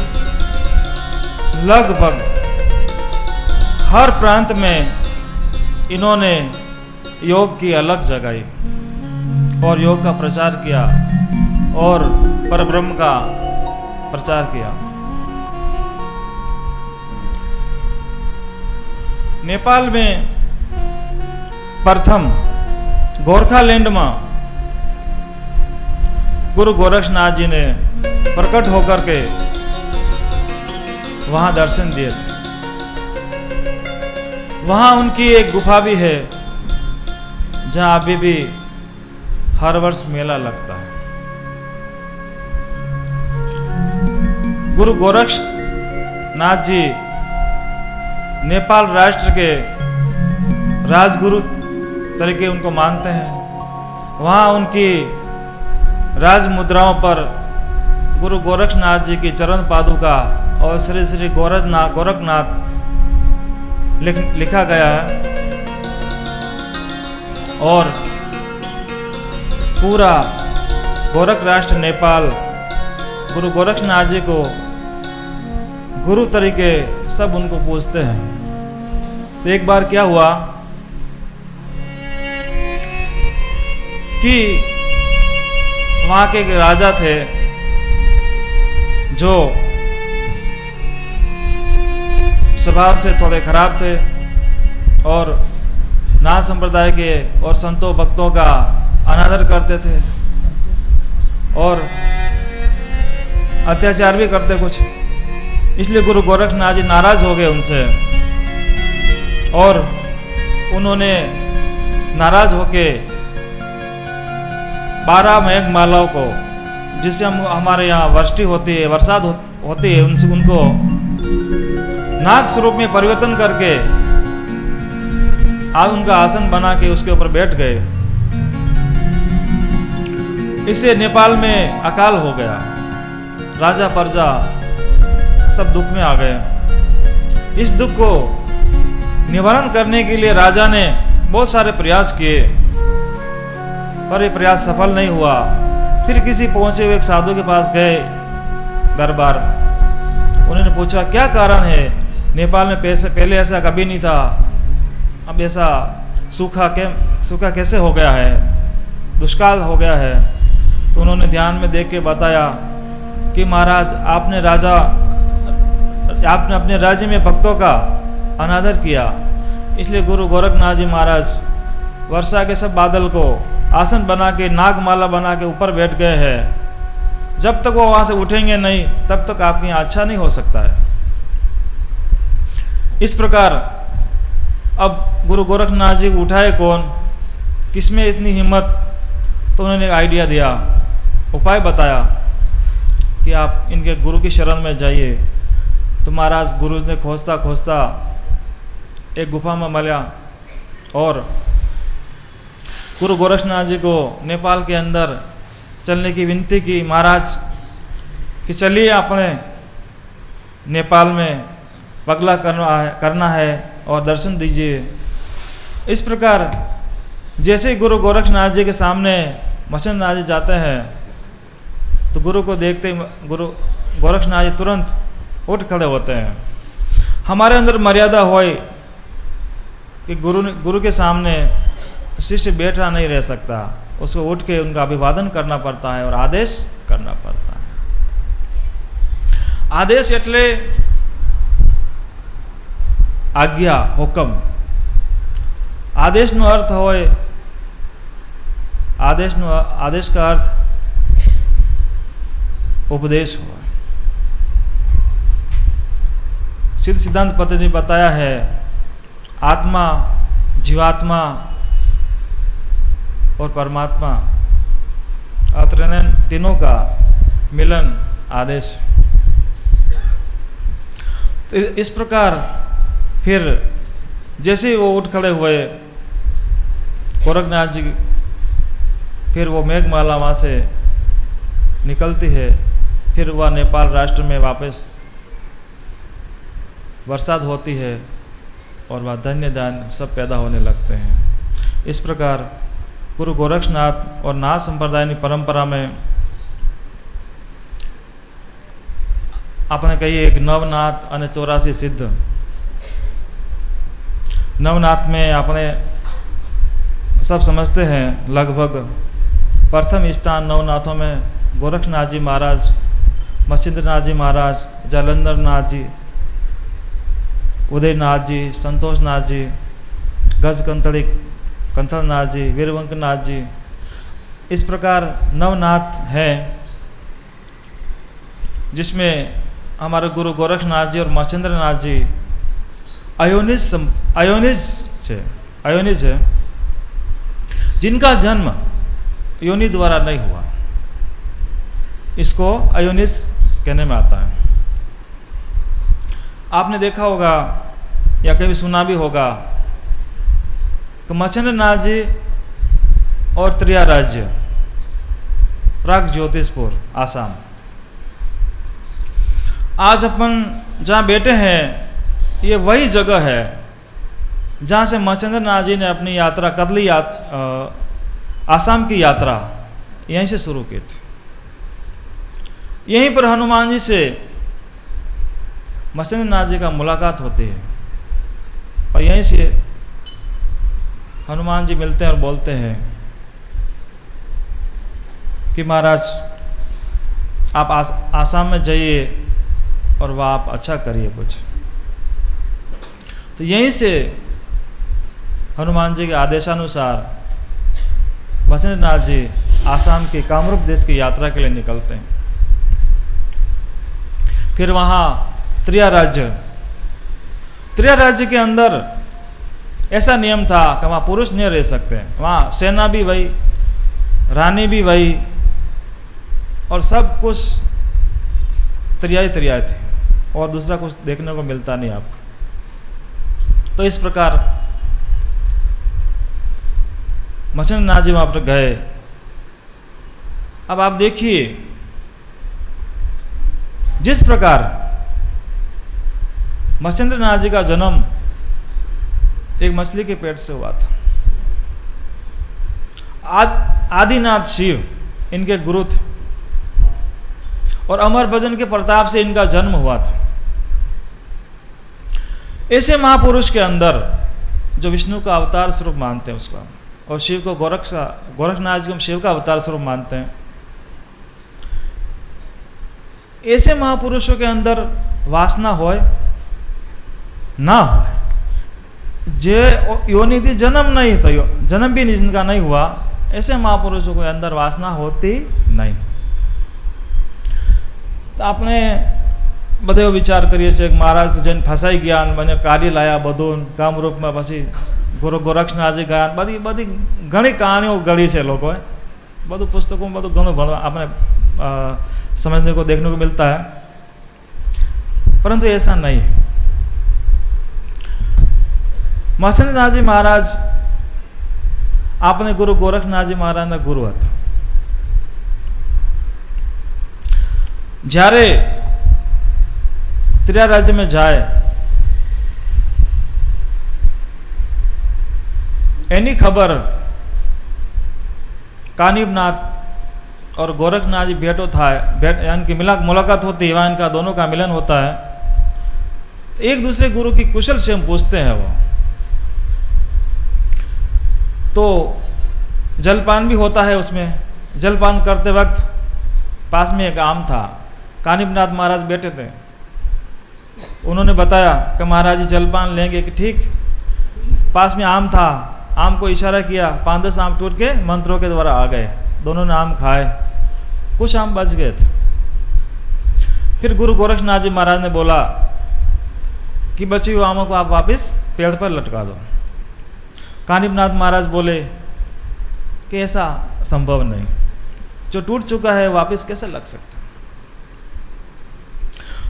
लगभग हर प्रांत में इन्होंने योग की अलग जगाई और योग का प्रचार किया और परब्रह्म का प्रचार किया। नेपाल में प्रथम गोरखालैंड में गुरु गोरक्षनाथ जी ने प्रकट होकर के वहां दर्शन दिए थे। वहां उनकी एक गुफा भी है जहां अभी भी हर वर्ष मेला लगता है। गुरु गोरक्षनाथ जी नेपाल राष्ट्र के राजगुरु तरीके उनको मानते हैं। वहाँ उनकी राज मुद्राओं पर गुरु गोरक्षनाथ जी की चरण पादुका और श्री श्री गोरखनाथ लिखा गया है। और पूरा गोरख राष्ट्र नेपाल गुरु गोरक्षनाथ जी को गुरु तरीके सब उनको पूजते हैं। तो एक बार क्या हुआ कि वहाँ के एक राजा थे जो स्वभाव से थोड़े खराब थे और नाथ संप्रदाय के और संतों भक्तों का अनादर करते थे और अत्याचार भी करते कुछ। इसलिए गुरु गोरक्षनाथ जी नाराज हो गए उनसे और उन्होंने नाराज होके 12 मेघ मालाओं को, जिससे हमारे यहाँ वर्षा होती है, बरसात होती है, उनसे उनको नाग स्वरूप में परिवर्तन करके आज उनका आसन बना के उसके ऊपर बैठ गए। इससे नेपाल में अकाल हो गया। राजा प्रजा सब दुख में आ गए। इस दुख को निवारण करने के लिए राजा ने बहुत सारे प्रयास किए पर ये प्रयास सफल नहीं हुआ। फिर किसी पहुंचे हुए एक साधु के पास गए दरबार। उन्होंने पूछा क्या कारण है, नेपाल में पहले ऐसा कभी नहीं था, अब ऐसा सूखा कैसे हो गया है, दुष्काल हो गया है। तो उन्होंने ध्यान में देख के बताया कि महाराज आपने अपने राज्य में भक्तों का अनादर किया, इसलिए गुरु गोरखनाथ जी महाराज वर्षा के सब बादल को आसन बना के नागमाला बना के ऊपर बैठ गए हैं। जब तक वो वहां से उठेंगे नहीं तब तक आपके यहाँ अच्छा नहीं हो सकता है। इस प्रकार अब गुरु गोरखनाथ जी को उठाए कौन, किसमें इतनी हिम्मत। तो उन्होंने एक आइडिया दिया, उपाय बताया कि आप इनके गुरु की शरण में जाइए। तो महाराज गुरु ने खोजता खोजता एक गुफा में मिला और गुरु गोरक्षनाथ जी को नेपाल के अंदर चलने की विनती की। महाराज कि चलिए अपने नेपाल में पगला करना है और दर्शन दीजिए। इस प्रकार जैसे ही गुरु गोरक्षनाथ जी के सामने मछननाथ जी जाते हैं तो गुरु को देखते गुरु गोरक्षनाथ जी तुरंत उठ खड़े होते हैं। हमारे अंदर मर्यादा होए कि गुरु के सामने शिष्य बैठा नहीं रह सकता, उसको उठ के उनका अभिवादन करना पड़ता है और आदेश करना पड़ता है। आदेश एटले आज्ञा, हुक्म। आदेश नो अर्थ होए, आदेश का अर्थ उपदेश हो। सिद्ध सिद्धांत पत्र ने बताया है आत्मा, जीवात्मा और परमात्मा तीनों का मिलन आदेश। तो इस प्रकार फिर जैसे ही वो उठ खड़े हुए गोरखनाथ जी, फिर वो मेघमाला वहाँ से निकलती है, फिर वह नेपाल राष्ट्र में वापस बरसात होती है और वह धन्य धान्य सब पैदा होने लगते हैं। इस प्रकार गुरु गोरक्षनाथ और नाथ संप्रदाय की परंपरा में આપણે કહીએ એક નવનાથ અને 84 સિદ્ધ। नवनाथ में अपने सब समझते हैं लगभग प्रथम स्थान नवनाथों में गोरक्षनाथ जी महाराज, मच्छिंद्रनाथ जी महाराज, जालंधर नाथ जी, उदयनाथ जी, संतोषनाथ जी, गज कंथलनाथ जी, वीरवंकनाथ जी, इस प्रकार नवनाथ हैं, जिसमें हमारे गुरु गोरक्षनाथ जी और मच्छिंद्रनाथ जी अयोनिज है, जिनका जन्म योनि द्वारा नहीं हुआ, इसको अयोनिज कहने में आता है। आपने देखा होगा या कभी सुना भी होगा कि मच्छिंद्रनाथ जी और त्रिया राज्य प्राग ज्योतिषपुर आसाम, आज अपन जहाँ बैठे हैं ये वही जगह है जहाँ से मच्छिंद्रनाथ जी ने अपनी यात्रा कदली आसाम की यात्रा यहीं से शुरू की थी। यहीं पर हनुमान जी से मच्छिंद्रनाथ जी का मुलाकात होती है और यहीं से हनुमान जी मिलते हैं और बोलते हैं कि महाराज आप आसाम में जाइए और वह आप अच्छा करिए कुछ। तो यहीं से हनुमान जी के आदेशानुसार मच्छिंद्रनाथ जी आसाम के कामरूप देश की यात्रा के लिए निकलते हैं। फिर वहाँ त्रिया राज्य के अंदर ऐसा नियम था कि वहाँ पुरुष नहीं रह सकते, वहाँ सेना भी वही, रानी भी वही, और सब कुछ त्रियाई थे और दूसरा कुछ देखने को मिलता नहीं आपको। तो इस प्रकार मच्छिंद्रनाथ जी वहाँ पर गए। अब आप देखिए जिस प्रकार मच्छिंद्रनाथ जी का जन्म एक मछली के पेट से हुआ था, आदिनाथ शिव इनके गुरु थे और अमर भजन के प्रताप से इनका जन्म हुआ था। ऐसे महापुरुष के अंदर जो विष्णु का अवतार स्वरूप मानते हैं उसका, और शिव को गोरखनाथ जी को हम शिव का अवतार स्वरूप मानते हैं, ऐसे महापुरुषों के अंदर वासना होए ना होए, जे योनि थी जन्म नहीं था, जन्म भी जिनका नहीं हुआ, ऐसे महापुरुषों के अंदर वासना होती नहीं। तो आपने બધો વિચાર કરીએ છીએ કે મહારાજ તો જઈને ફસાઈ ગયા અને મને કાઢી લાયા બધું કામરૂપમાં, પછી ગુરુ ગોરક્ષનાથજી ગયા, બધી ઘણી કહાનીઓ ગળી છે લોકોએ, બધું પુસ્તકોમાં બધું ઘણું આપણે समझने को देखने को मिलता है, परंतु ऐसा नहीं। मच्छिंद्रनाथ जी महाराज आपने गुरु गोरखनाथ जी महाराज ना गुरु था। જ્યારે त्रिया राज्य में जाए एनी खबर कानिबनाथ और गोरखनाथ जी भेंटो था, यानी कि मुलाकात होती है, वहाँ इनका दोनों का मिलन होता है। एक दूसरे गुरु की कुशल से हम पूछते हैं। वो तो जलपान भी होता है, उसमें जलपान करते वक्त पास में एक आम था, कानिबनाथ महाराज बैठे थे, उन्होंने बताया कि महाराज जी जलपान लेंगे कि ठीक। पास में आम था, आम को इशारा किया, 5-10 आम टूट के मंत्रों के द्वारा आ गए, दोनों ने आम खाए, कुछ आम बच गए थे। फिर गुरु गोरक्षनाथ जी महाराज ने बोला कि बची हुई आमों को आप वापस पेड़ पर लटका दो। कानिबनाथ महाराज बोले कि ऐसा संभव नहीं, जो टूट चुका है वापस कैसे लग सकता।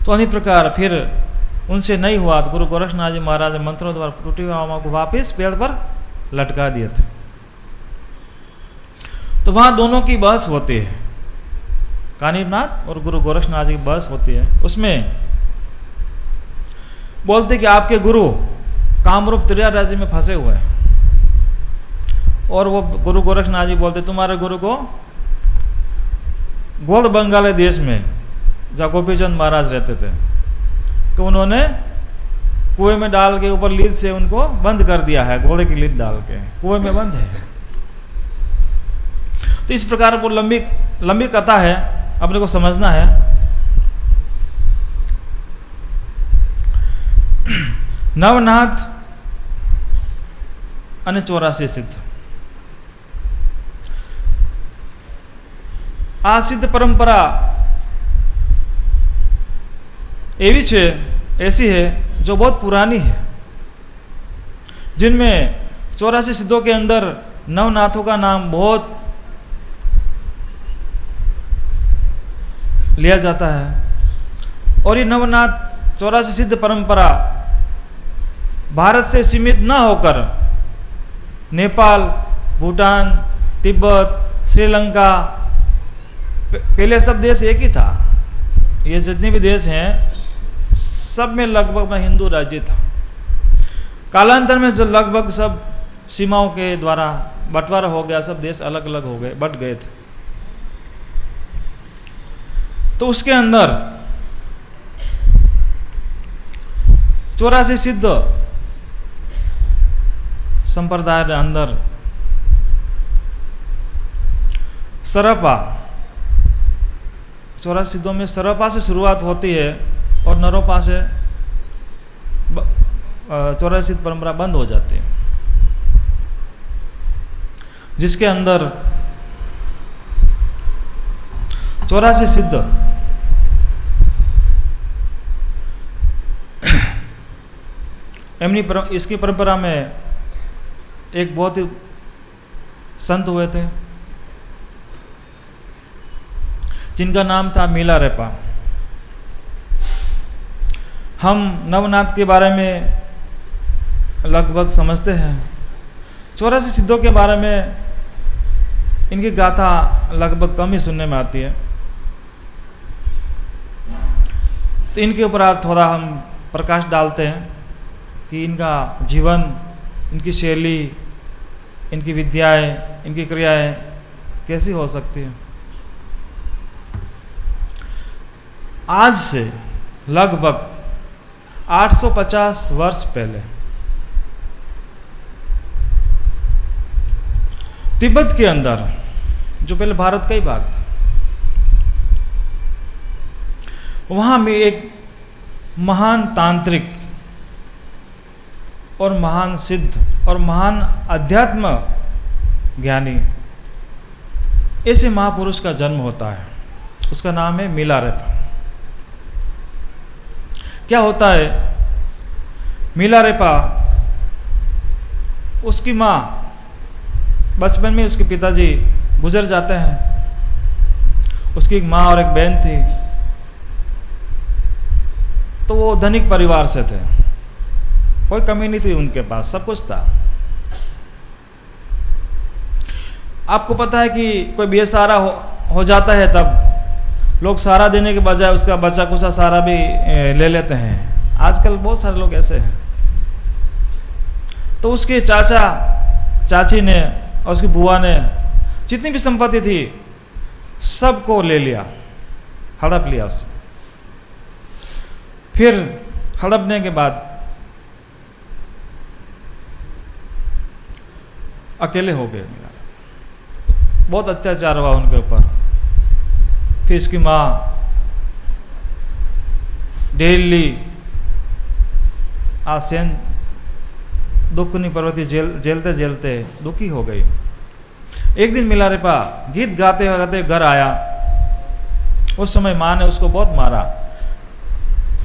तो अन्य प्रकार फिर उनसे नहीं हुआ तो गुरु गोरक्षनाथ जी महाराज ने मंत्रों द्वारा टूटी हुई आमा को वापस पेड़ पर लटका दिए थे। तो वहां दोनों की बहस होती है, कानिबनाथ और गुरु गोरक्षनाथ जी की बहस होती है। उसमें बोलते कि आपके गुरु कामरूप त्रिया राज्य में फंसे हुए हैं, और वो गुरु गोरक्षनाथ जी बोलते तुम्हारे गुरु को गोल्ड बंगाली देश में जहाँ गोपीचंद महाराज रहते थे, तो उन्होंने कुएं में डाल के ऊपर लीड से उनको बंद कर दिया है, घोड़े की लीड डाल के कुएं में बंद है। तो इस प्रकार वो लंबी कथा है, अपने को समझना है। नवनाथ અને 84 સિદ્ધ, આ સિદ્ધ परंपरा ऐसी है जो बहुत पुरानी है, जिनमें 84 सिद्धों के अंदर नवनाथों का नाम बहुत लिया जाता है। और ये नवनाथ 84 सिद्ध परंपरा भारत से सीमित न होकर नेपाल, भूटान, तिब्बत, श्रीलंका, पहले सब देश एक ही था। ये जितने भी देश हैं सब में लगभग हिंदू राज्य था। कालांतर में जो लगभग सब सीमाओं के द्वारा बंटवारा हो गया, सब देश अलग अलग हो गए, बट गए थे। तो उसके अंदर 84 सिद्ध संप्रदाय के अंदर सरपा, 84 सिद्धों में सरपा से शुरुआत होती है और नरोपा से 84 सिद्ध परंपरा बंद हो जाती है, जिसके अंदर 84 सिद्ध इसकी परंपरा में एक बहुत ही संत हुए थे जिनका नाम था मिलारेपा। हम नवनाथ के बारे में लगभग समझते हैं, 84 सिद्धों के बारे में इनकी गाथा लगभग कम ही सुनने में आती है। तो इनके ऊपर आज थोड़ा हम प्रकाश डालते हैं कि इनका जीवन, इनकी शैली, इनकी विद्याएं, इनकी क्रियाएं कैसी हो सकती है। आज से लगभग 850 वर्ष पहले तिब्बत के अंदर, जो पहले भारत का ही भाग था, वहां में एक महान तांत्रिक और महान सिद्ध और महान अध्यात्म ज्ञानी, ऐसे महापुरुष का जन्म होता है। उसका नाम है मिलारेपा। क्या होता है, मिलारेपा, उसकी माँ बचपन में उसके पिताजी गुजर जाते हैं। उसकी एक माँ और एक बहन थी, तो वो धनिक परिवार से थे, कोई कमी नहीं थी उनके पास, सब कुछ था। आपको पता है कि कोई बेसहारा हो जाता है तब लोग सहारा देने के बजाय उसका बचा कुचा सहारा भी ले लेते हैं। आजकल बहुत सारे लोग ऐसे हैं। तो उसके चाचा चाची ने और उसकी बुआ ने जितनी भी संपत्ति थी सबको ले लिया, हड़प लिया उसे। फिर हड़पने के बाद अकेले हो गए, बहुत अत्याचार हुआ उनके ऊपर। फिर इसकी माँ डेली आसेन दुखनी पर्वती झेलते झेलते दुखी हो गई। एक दिन मिलारेपा गीत गाते गाते घर आया। उस समय माँ ने उसको बहुत मारा,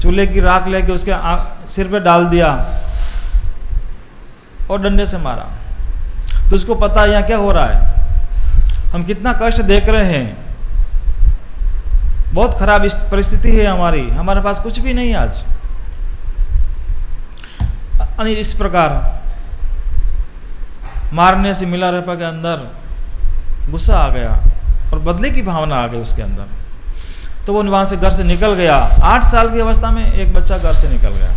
चूल्हे की राख लेके उसके सिर पे डाल दिया और डंडे से मारा। तो उसको पता है यहाँ क्या हो रहा है, हम कितना कष्ट देख रहे हैं, बहुत खराब परिस्थिति है हमारी, हमारे पास कुछ भी नहीं आज। और इस प्रकार मारने से मिलारेपा के अंदर गुस्सा आ गया और बदले की भावना आ गई उसके अंदर। तो वो वहां से घर से निकल गया। 8 साल की अवस्था में एक बच्चा घर से निकल गया,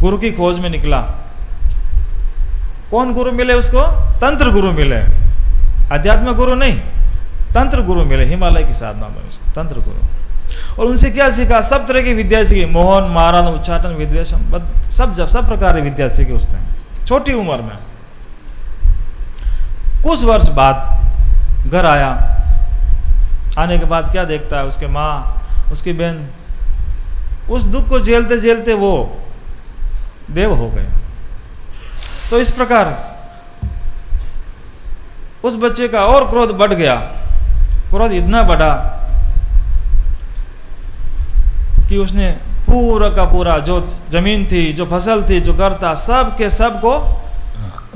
गुरु की खोज में निकला। कौन गुरु मिले उसको? तंत्र गुरु मिले, अध्यात्म गुरु नहीं, तंत्र गुरु मिले। हिमालय की साधना में उसको तंत्र गुरु। और उनसे क्या सीखा? सब तरह की विद्या सीखी, मोहन, मारण, उच्चाटन, विद्वेषम, सब प्रकार की विद्या सीखी उसने छोटी उम्र में। कुछ वर्ष बाद घर आया। आने के बाद क्या देखता है? उसके माँ, उसकी बहन उस दुख को झेलते झेलते वो देव हो गए। तो इस प्रकार उस बच्चे का और क्रोध बढ़ गया। क्रोध इतना बढ़ा कि उसने पूरा का पूरा जो जमीन थी, जो फसल थी, जो घर था, सब के सब को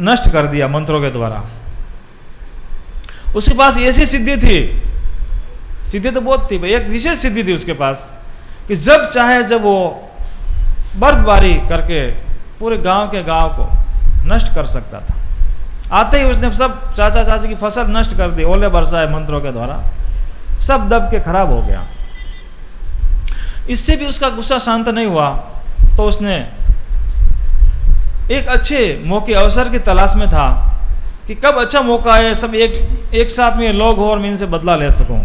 नष्ट कर दिया मंत्रों के द्वारा। उसके पास ऐसी सिद्धि थी, सिद्धि तो बहुत थी भाई, एक विशेष सिद्धि थी उसके पास कि जब चाहे जब वो बर्फबारी करके पूरे गांव के गांव को नष्ट कर सकता था। आते ही उसने सब चाचा चाची की फसल नष्ट कर दी, ओले बरसाए मंत्रों के द्वारा, सब दब के खराब हो गया। इससे भी उसका गुस्सा शांत नहीं हुआ, तो उसने एक अच्छे मौके अवसर की तलाश में था कि कब अच्छा मौका है, सब एक साथ में लोग हो और मैं इनसे बदला ले सकूं।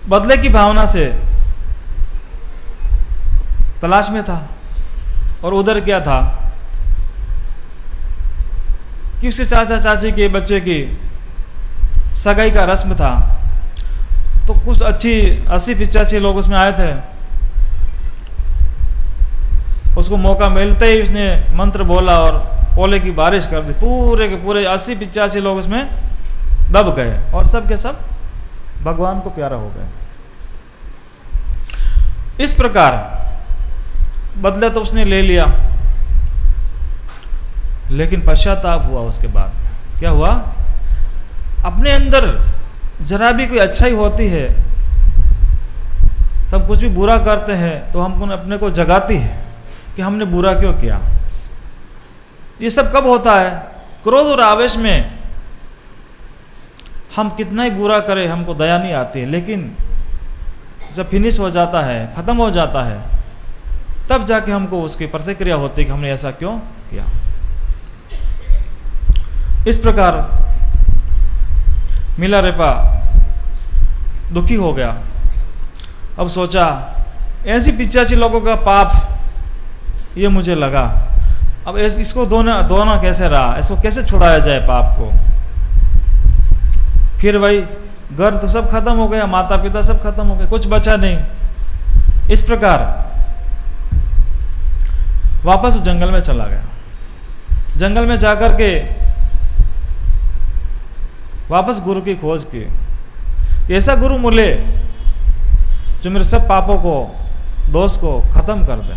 बदले की भावना से तलाश में था। और उधर क्या था कि उसके चाचा चाची के बच्चे की सगाई का रस्म था। तो कुछ 80-85 लोग उसमें आए थे। उसको मौका मिलते ही उसने मंत्र बोला और ओले की बारिश कर दी। पूरे के पूरे 80-85 लोग उसमें दब गए और सब के सब भगवान को प्यारा हो गए। इस प्रकार बदला तो उसने ले लिया, लेकिन पश्चाताप हुआ उसके बाद। क्या हुआ? अपने अंदर जरा भी कोई अच्छाई होती है, तब कुछ भी बुरा करते हैं तो हमको अपने को जगाती है कि हमने बुरा क्यों किया। ये सब कब होता है? क्रोध और आवेश में हम कितना ही बुरा करें हमको दया नहीं आती है, लेकिन जब फिनिश हो जाता है, खत्म हो जाता है, तब जाके हमको उसकी प्रतिक्रिया होती है कि हमने ऐसा क्यों किया। इस प्रकार मिलारेपा दुखी हो गया। अब सोचा ऐसी 85 लोगों का पाप ये मुझे लगा, अब इसको धोना कैसे रहा, इसको कैसे छुड़ाया जाए पाप को। फिर वही घर तो सब खत्म हो गया, माता पिता सब खत्म हो गए, कुछ बचा नहीं। इस प्रकार वापस वो जंगल में चला गया। जंगल में जाकर के वापस गुरु की खोज की, ऐसा गुरु मिले जो मेरे सब पापों को, दोष को खत्म कर दे।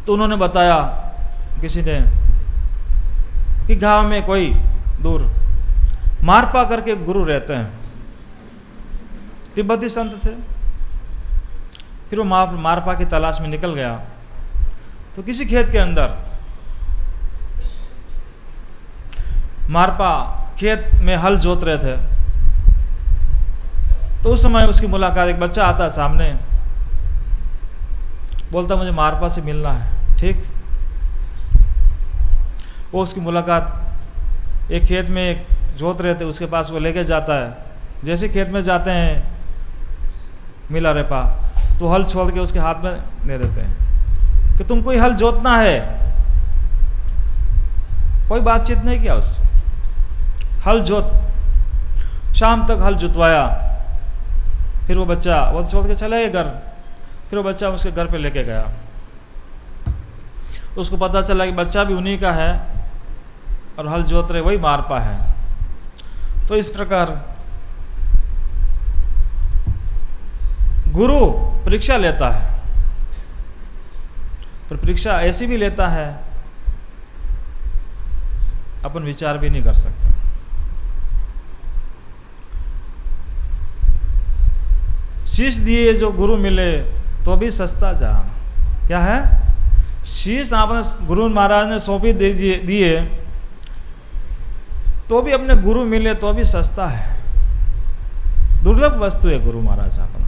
तो उन्होंने बताया किसी ने कि गांव में कोई दूर मारपा करके गुरु रहते हैं, तिब्बती संत थे। फिर वो मारपा की तलाश में निकल गया। तो किसी खेत के अंदर मारपा खेत में हल जोत रहे थे। तो उस समय उसकी मुलाकात, एक बच्चा आता है सामने, बोलता मुझे मारपा से मिलना है। ठीक, वो उसकी मुलाकात एक खेत में एक जोत रहे थे उसके पास वो लेके जाता है। जैसे खेत में जाते हैं मिलारेपा, तो हल छोड़ के उसके हाथ में दे देते हैं कि तुमको ये हल जोतना है। कोई बातचीत नहीं किया उससे, हल जोत। शाम तक हल जुतवाया। फिर वो बच्चा वो छोड़ के चला गया घर। फिर वो बच्चा उसके घर पे लेके गया। तो उसको पता चला कि बच्चा भी उन्हीं का है और हल जोत रहे वही मारपा है। तो इस प्रकार गुरु परीक्षा लेता है, पर परीक्षा ऐसी भी लेता है अपन विचार भी नहीं कर सकते। शीश दिए जो गुरु मिले तो भी सस्ता जा। क्या है? शीश आपने गुरु महाराज ने सौंपी दिए तो भी अपने गुरु मिले तो भी सस्ता है, दुर्लभ वस्तु है गुरु महाराज अपना।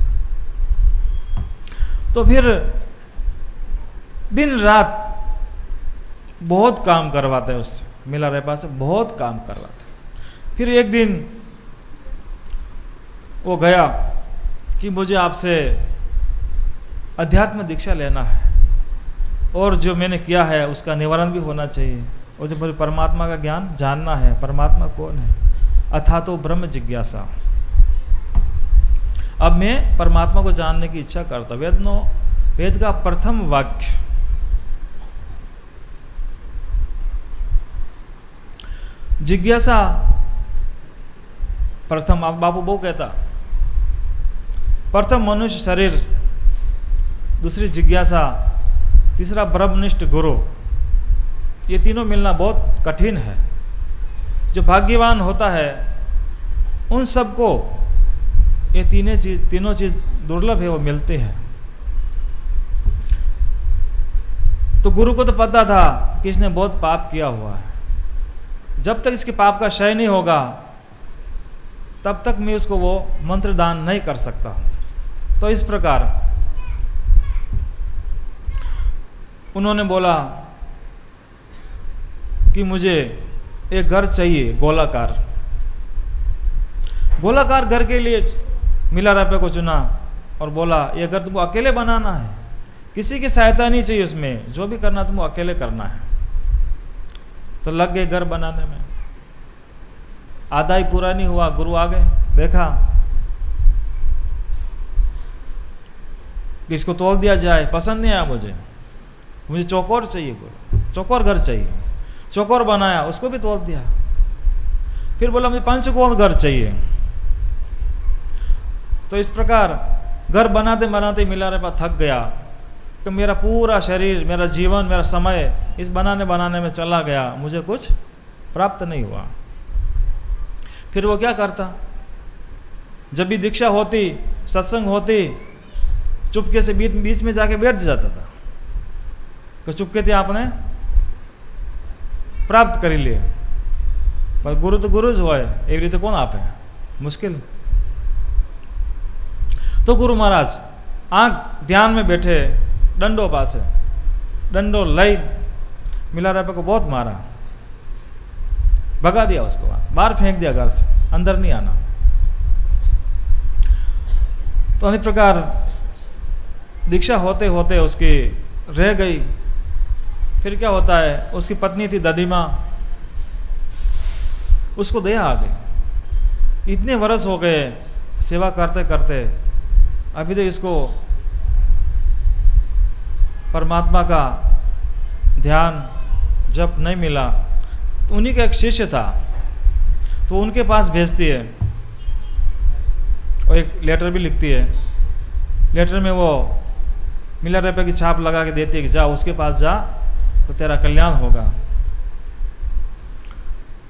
तो फिर दिन रात बहुत काम करवाते हैं उससे, मिला रेपा से बहुत काम करवाते। फिर एक दिन वो गया कि मुझे आपसे अध्यात्म दीक्षा लेना है और जो मैंने किया है उसका निवारण भी होना चाहिए, और जो मुझे परमात्मा का ज्ञान जानना है, परमात्मा कौन है, अथा तो ब्रह्म जिज्ञासा। अब मैं परमात्मा को जानने की इच्छा करता। वेद का प्रथम वाक्य जिज्ञासा प्रथम, आप बापू वो कहता प्रथम मनुष्य शरीर, दूसरी जिज्ञासा, तीसरा ब्रह्मनिष्ठ गुरु। ये तीनों मिलना बहुत कठिन है। जो भाग्यवान होता है उन सबको ये तीनों चीज दुर्लभ है, वो मिलते हैं। तो गुरु को तो पता था कि इसने बहुत पाप किया हुआ है, जब तक इसके पाप का क्षय नहीं होगा तब तक मैं उसको वो मंत्र दान नहीं कर सकता हूं। तो इस प्रकार उन्होंने बोला कि मुझे एक घर चाहिए गोलाकार। गोलाकार घर के लिए मिला रुपये को चुना और बोला ये घर तुमको अकेले बनाना है, किसी की सहायता नहीं चाहिए उसमें, जो भी करना तुमको अकेले करना है। तो लग गए घर बनाने में। आधा ही पूरा नहीं हुआ, गुरु आ गए, देखा कि इसको तोड़ दिया जाए, पसंद नहीं आया मुझे चौकोर चाहिए, गुरु चौकोर घर चाहिए। चौकोर बनाया, उसको भी तोड़ दिया। फिर बोला मुझे पंचकोण घर चाहिए। तो इस प्रकार घर बनाते बनाते मिला रे पास थक गया, तो मेरा पूरा शरीर, मेरा जीवन, मेरा समय इस बनाने में चला गया, मुझे कुछ प्राप्त नहीं हुआ। फिर वो क्या करता, जब भी दीक्षा होती, सत्संग होती, चुपके से बीच में जाके बैठ जाता था कि चुपके थे आपने प्राप्त कर लिए। पर गुरु तो गुरु जो है, एक रीते कौन आप है, मुश्किल। तो गुरु महाराज आंख ध्यान में बैठे, डंडो पास है, डंडो लई मिला रुपये को बहुत मारा, भगा दिया उसको, बाहर फेंक दिया घर से, अंदर नहीं आना। तो अनेक प्रकार दीक्षा होते होते उसकी रह गई। फिर क्या होता है, उसकी पत्नी थी ददीमा, उसको दया आ गई। इतने वर्ष हो गए सेवा करते करते, अभी तो इसको परमात्मा का ध्यान जब नहीं मिला। तो उन्हीं का एक शिष्य था, तो उनके पास भेजती है और एक लेटर भी लिखती है। लेटर में वो मिला रुपये की छाप लगा के देती है कि जा उसके पास जा तो तेरा कल्याण होगा।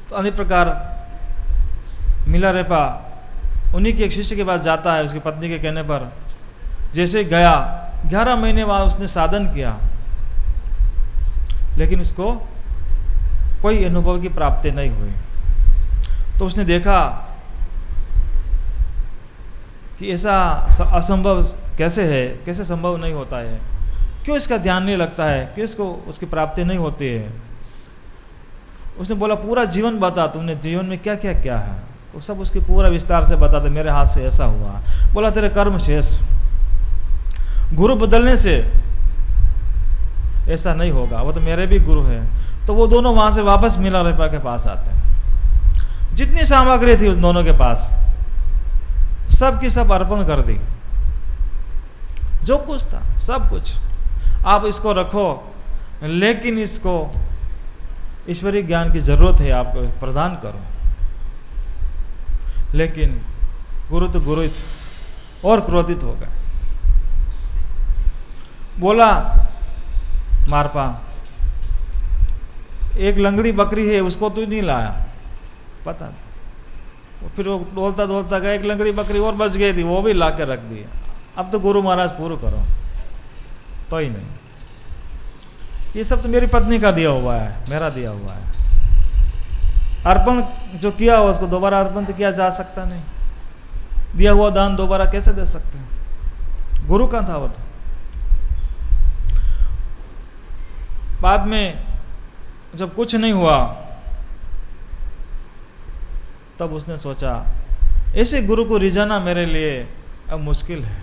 तो अनेक प्रकार मिला रेपा उन्हीं के एक शिष्य के पास जाता है, उसकी पत्नी के कहने पर। जैसे ही गया, 11 महीने बाद उसने साधन किया, लेकिन उसको कोई अनुभव की प्राप्ति नहीं हुई। तो उसने देखा कि ऐसा असंभव कैसे है, कैसे संभव नहीं होता है, क्यों इसका ध्यान नहीं लगता है, क्यों इसको उसकी प्राप्ति नहीं होती है। उसने बोला पूरा जीवन बता, तुमने जीवन में क्या क्या किया है, वो सब उसकी पूरा विस्तार से बता दे। मेरे हाथ से ऐसा हुआ। बोला तेरे कर्म शेष, गुरु बदलने से ऐसा नहीं होगा, वो तो मेरे भी गुरु है। तो वो दोनों वहां से वापस मिला रेपा के पास आते हैं। जितनी सामग्री थी उस दोनों के पास सब की सब अर्पण कर दी, जो कुछ था सब कुछ। आप इसको रखो, लेकिन इसको ईश्वरीय ज्ञान की जरूरत है, आपको प्रदान करो। लेकिन गुरु तो गुरु और क्रोधित हो गए। बोला मारपा, एक लंगड़ी बकरी है, उसको तू नहीं लाया, पता नहीं। फिर वो डोलता डोलता गया, एक लंगड़ी बकरी और बच गई थी, वो भी ला के रख दी। अब तो गुरु महाराज पूरा करो। तो ही नहीं, ये सब तो मेरी पत्नी का दिया हुआ है, मेरा दिया हुआ है। अर्पण जो किया हो उसको दोबारा अर्पण तो किया जा सकता नहीं, दिया हुआ दान दोबारा कैसे दे सकते हैं? गुरु का था वो तो। बाद में जब कुछ नहीं हुआ तब उसने सोचा ऐसे गुरु को रिझाना मेरे लिए अब मुश्किल है,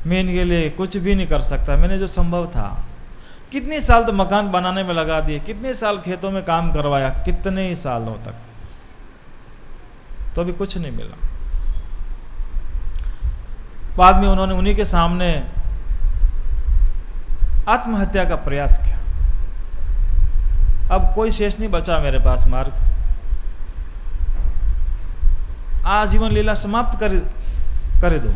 मैं इनके लिए कुछ भी नहीं कर सकता। मैंने जो संभव था, कितने साल तो मकान बनाने में लगा दिए, कितने साल खेतों में काम करवाया, कितने ही सालों तक, तो अभी कुछ नहीं मिला। बाद में उन्होंने उन्हीं के सामने आत्महत्या का प्रयास किया। अब कोई शेष नहीं बचा मेरे पास मार्ग, आजीवन लीला समाप्त कर दो।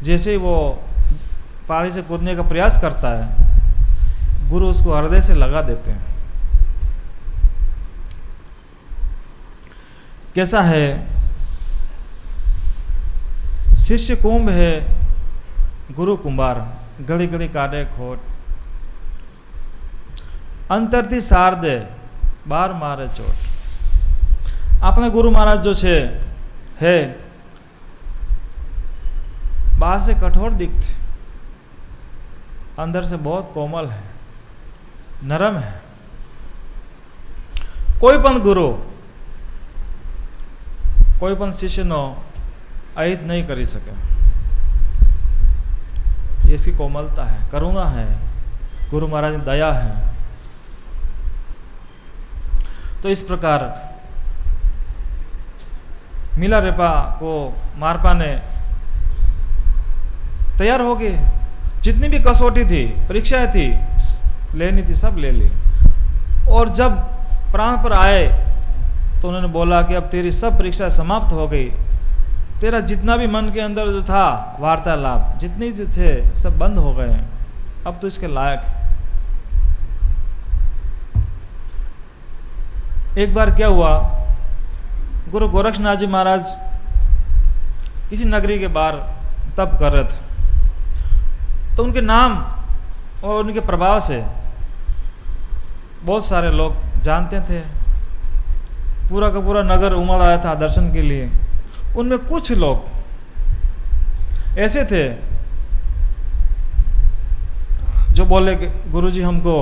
जैसे ही वो पहाड़ी से कूदने का प्रयास करता है, गुरु उसको हृदय से लगा देते हैं। कैसा है, शिष्य कुंभ है, गुरु कुंभार, गली गली काटे खोट, अंतर थी शारद बार मारे चोट। अपने गुरु महाराज जो है बाहर से कठोर दिखते, अंदर से बहुत कोमल है, नरम है। कोई पण गुरु कोई पण शिष्य नो अहित नहीं करी सके। ये इसकी कोमलता है, करुणा है, गुरु महाराज की दया है। तो इस प्रकार मिलारेपा को मारपा ने तैयार हो गए। जितनी भी कसौटी थी, परीक्षाएं थी, लेनी थी, सब ले ली। और जब प्राण पर आए तो उन्होंने बोला कि अब तेरी सब परीक्षा समाप्त हो गई, तेरा जितना भी मन के अंदर जो था वार्तालाप, जितनी जो थे सब बंद हो गए, अब तो इसके लायक है। एक बार क्या हुआ, गुरु गोरक्षनाथ जी महाराज किसी नगरी के बाहर तप कर रहे थे, तो उनके नाम और उनके प्रभाव से बहुत सारे लोग जानते थे। पूरा का पूरा नगर उमड़ आया था दर्शन के लिए। उनमें कुछ लोग ऐसे थे जो बोले कि गुरुजी हमको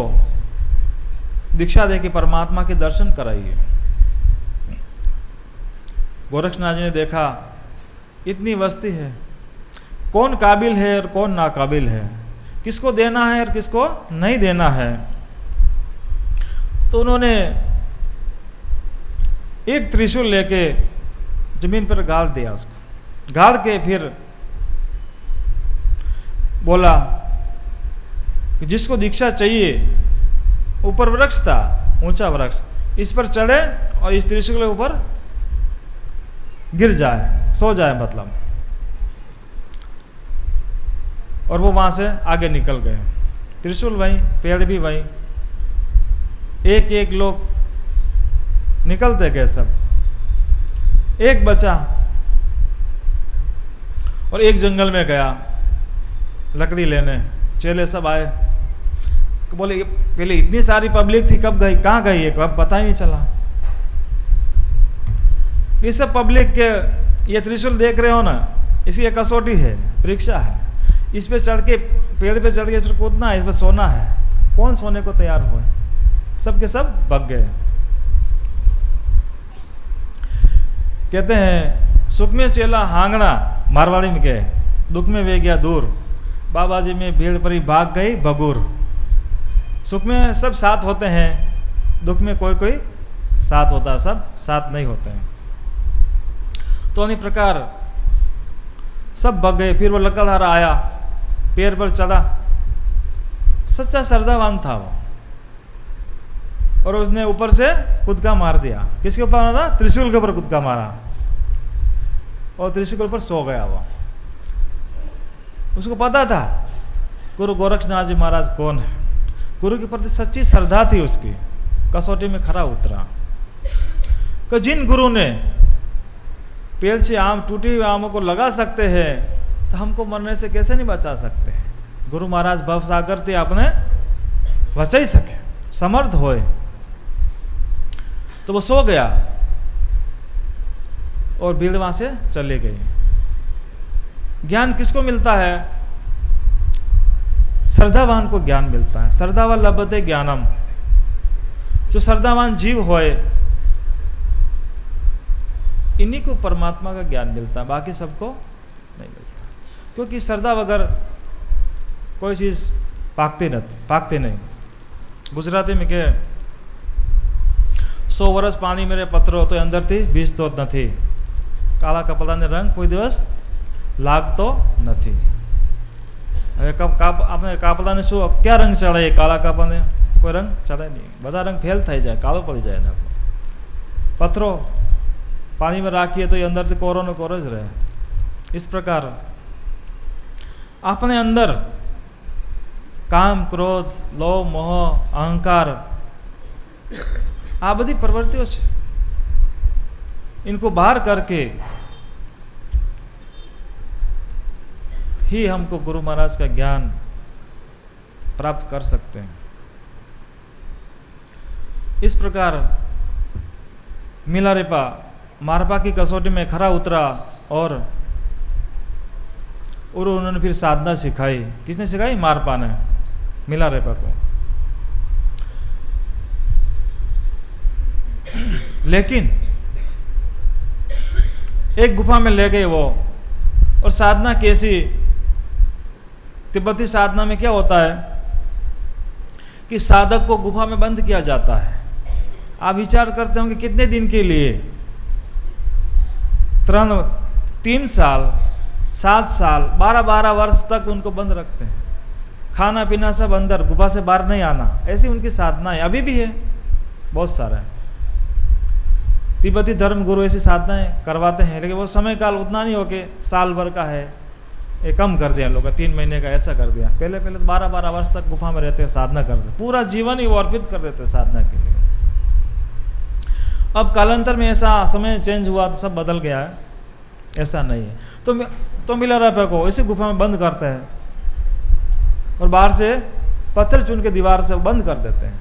दीक्षा दे के परमात्मा के दर्शन कराइए। गोरक्षनाथ जी ने देखा इतनी वस्ती है, कौन काबिल है और कौन नाकाबिल है, किसको देना है और किसको नहीं देना है। तो उन्होंने एक त्रिशूल लेके जमीन पर गाड़ दिया, उसको गाड़ के फिर बोला कि जिसको दीक्षा चाहिए, ऊपर वृक्ष था, ऊंचा वृक्ष, इस पर चढ़े और इस त्रिशूल के ऊपर गिर जाए, सो जाए मतलब। और वो वहां से आगे निकल गए। त्रिशूल वहीं, पेड़ भी वहीं, एक एक लोग निकलते गए सब। एक बचा और एक जंगल में गया लकड़ी लेने। चेले सब आए, बोले पहले इतनी सारी पब्लिक थी, कब गई, कहाँ गई है, कब पता ही नहीं चला। ये सब पब्लिक के ये त्रिशूल देख रहे हो ना, इसकी एक कसौटी है, परीक्षा है। इस पे चढ़ के, पेड़ पे चढ़ के फिर कूदना है, इस पे सोना है। कौन सोने को तैयार हुए? सब के सब भग गए। कहते हैं सुख में चेला हांगना, मारवाड़ी में कहे, दुख में वे गया दूर, बाबा जी में भीड़ परी भाग गई बगूर। सुख में सब साथ होते हैं, दुख में कोई कोई साथ होता है, सब साथ नहीं होते हैं। तो इस प्रकार सब भग गए। फिर वो लकड़हारा आया, पैर पर चढ़ा, सच्चा श्रद्धावान था वो, और उसने ऊपर से कुदका मार दिया। किसके ऊपर मारा? त्रिशूल के ऊपर कुदका मारा, और त्रिशूल के ऊपर सो गया वो। उसको पता था गुरु गोरक्षनाथ जी महाराज कौन है। गुरु के प्रति सच्ची श्रद्धा थी उसकी, कसौटी में खरा उतरा। कि जिन गुरु ने पेड़ से आम, टूटी हुई आमों को लगा सकते हैं, तो हमको मरने से कैसे नहीं बचा सकते? गुरु महाराज भव सागर थे आपने बचा ही सके, समर्थ होए। तो वो सो गया और भीड़ वहां से चले गई। ज्ञान किसको मिलता है? श्रद्धावान को ज्ञान मिलता है। श्रद्धावान लभते ज्ञानम। जो श्रद्धावान जीव होए इन्हीं को परमात्मा का ज्ञान मिलता है, बाकी सबको नहीं मिलता। क्योंकि श्रद्धा वगैर कोई चीज पाकते नहीं। गुजराती में के 100 વર્ષ પાણી મેરે પથરો તો અંદરથી બીજ તો જ નથી, કાળા કપડાને રંગ કોઈ દિવસ લાગતો નથી। હવે આપણે કાપડાને શું ક્યાં રંગ ચડાય? કાળા કાપડાને કોઈ રંગ ચડાય નહીં, બધા રંગ ફેલ થઈ જાય, કાળો પડી જાય ને। પથરો पानी में राखिए तो ये अंदर से कोरो न कोरो ज रहे। इस प्रकार अपने अंदर काम, क्रोध, लोभ, मोह, अहंकार आ बधी प्रवृत्तियों से इनको बाहर करके ही हमको गुरु महाराज का ज्ञान प्राप्त कर सकते हैं। इस प्रकार मिलारेपा मारपा की कसौटी में खरा उतरा और उन्होंने फिर साधना सिखाई। किसने सिखाई? मारपा ने मिलारेपा को। लेकिन एक गुफा में ले गए वो, और साधना कैसी? तिब्बती साधना में क्या होता है कि साधक को गुफा में बंद किया जाता है। आप विचार करते होंगे कितने दिन के लिए? 3 साल, 7 साल, 12 वर्ष तक उनको बंद रखते हैं। खाना पीना सब अंदर, गुफा से बाहर नहीं आना। ऐसी उनकी साधना है, अभी भी है, बहुत सारा है। तिब्बती धर्म गुरु ऐसी साधनाएं करवाते हैं, लेकिन वो समय काल उतना नहीं हो के साल भर का है, ये कम कर दिया लोग, 3 महीने का ऐसा कर दिया। पहले तो 12 वर्ष तक गुफा में रहते, साधना करते, पूरा जीवन ही वो अर्पित कर देते साधना के लिए। अब कालांतर में ऐसा समय चेंज हुआ तो सब बदल गया है, ऐसा नहीं है। तो मिलारेपा को इसी गुफा में बंद करते हैं और बाहर से पत्थर चुन के दीवार से बंद कर देते हैं।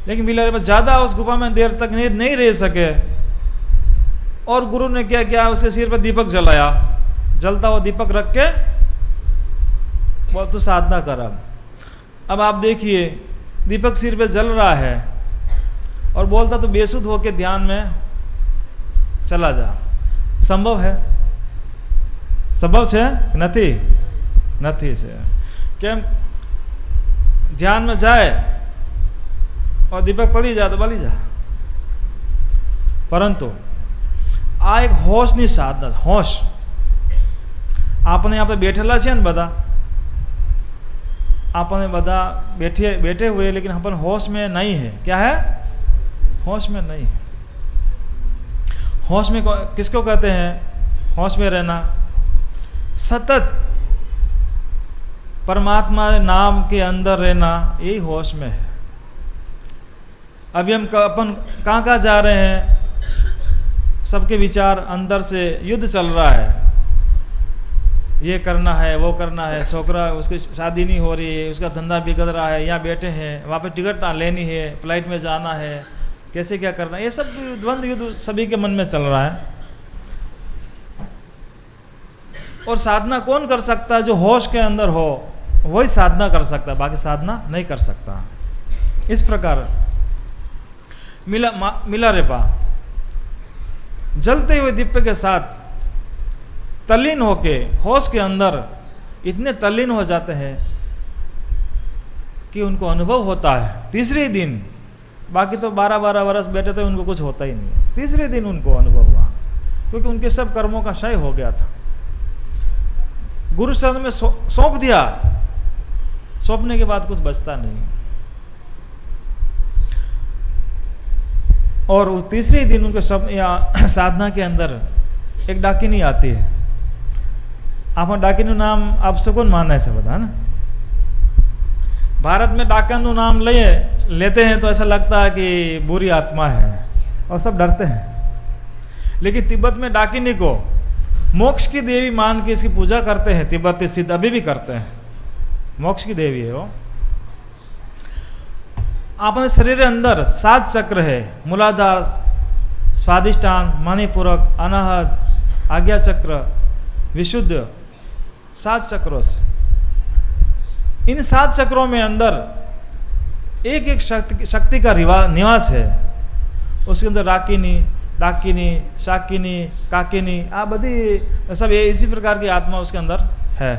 लेकिन मिलारेपा ज़्यादा उस गुफा में देर तक नहीं रह सके, और गुरु ने क्या किया? उसके सिर पर दीपक जलाया, जलता हुआ दीपक रख के बोल तो साधना कर। अब आप देखिए, दीपक सिर पे जल रहा है और बोलता तो बेसुध होके ध्यान में चला जा। संभव है? संभव है? नहीं से केम ध्यान में जाए और दीपक पड़ी जा तो बली जा। परंतु आ एक होशनी साधना, होश। आपने यहाँ पे बैठेला छे ने बधा, आपने बधा बैठे हुए, लेकिन अपन होश में नहीं है। क्या है? होश में नहीं है। होश में किसको कहते हैं? होश में रहना, सतत परमात्मा नाम के अंदर रहना, यही होश में है। अभी हम अपन कहाँ जा रहे हैं? सबके विचार अंदर से युद्ध चल रहा है, ये करना है, वो करना है, छोकरा उसकी शादी नहीं हो रही है, उसका धंधा बिगड़ रहा है, यहाँ बैठे हैं, वहाँ पे टिकट लेनी है, फ्लाइट में जाना है, कैसे क्या करना है, ये सब द्वंद्व युद्ध सभी के मन में चल रहा है। और साधना कौन कर सकता है? जो होश के अंदर हो वही साधना कर सकता है, बाकी साधना नहीं कर सकता। इस प्रकार मिलारेपा जलते हुए दीप के साथ तल्लीन होके होश के अंदर इतने तल्लीन हो जाते हैं कि उनको अनुभव होता है तीसरे दिन। बाकी तो 12 वर्ष बैठे थे, उनको कुछ होता ही नहीं। तीसरे दिन उनको अनुभव हुआ, क्योंकि उनके सब कर्मों का क्षय हो गया था। गुरु शरण में सौंप दिया, सौंपने के बाद कुछ बचता नहीं। और उस तीसरे दिन उनके सब या साधना के अंदर एक डाकिनी आती है। आप डाकिनी नाम आप सुकून माना है बता ना। भारत में डाकन नाम लेते हैं तो ऐसा लगता है कि बुरी आत्मा है और सब डरते हैं। लेकिन तिब्बत में डाकिनी को मोक्ष की देवी मान के इसकी पूजा करते हैं, तिब्बती सिद्ध अभी भी करते हैं। मोक्ष की देवी है वो। अपने शरीर के अंदर 7 चक्र है, मूलाधार, स्वादिष्ठान, मणिपूरक, अनाहत, आज्ञा चक्र, विशुद्ध, 7 चक्रों से। इन 7 चक्रों में अंदर एक एक शक्ति का निवास है। उसके अंदर राकिनी, डाकिनी, शाकिनी, काकिनी, आ बदी सब ये इसी प्रकार की आत्मा उसके अंदर है।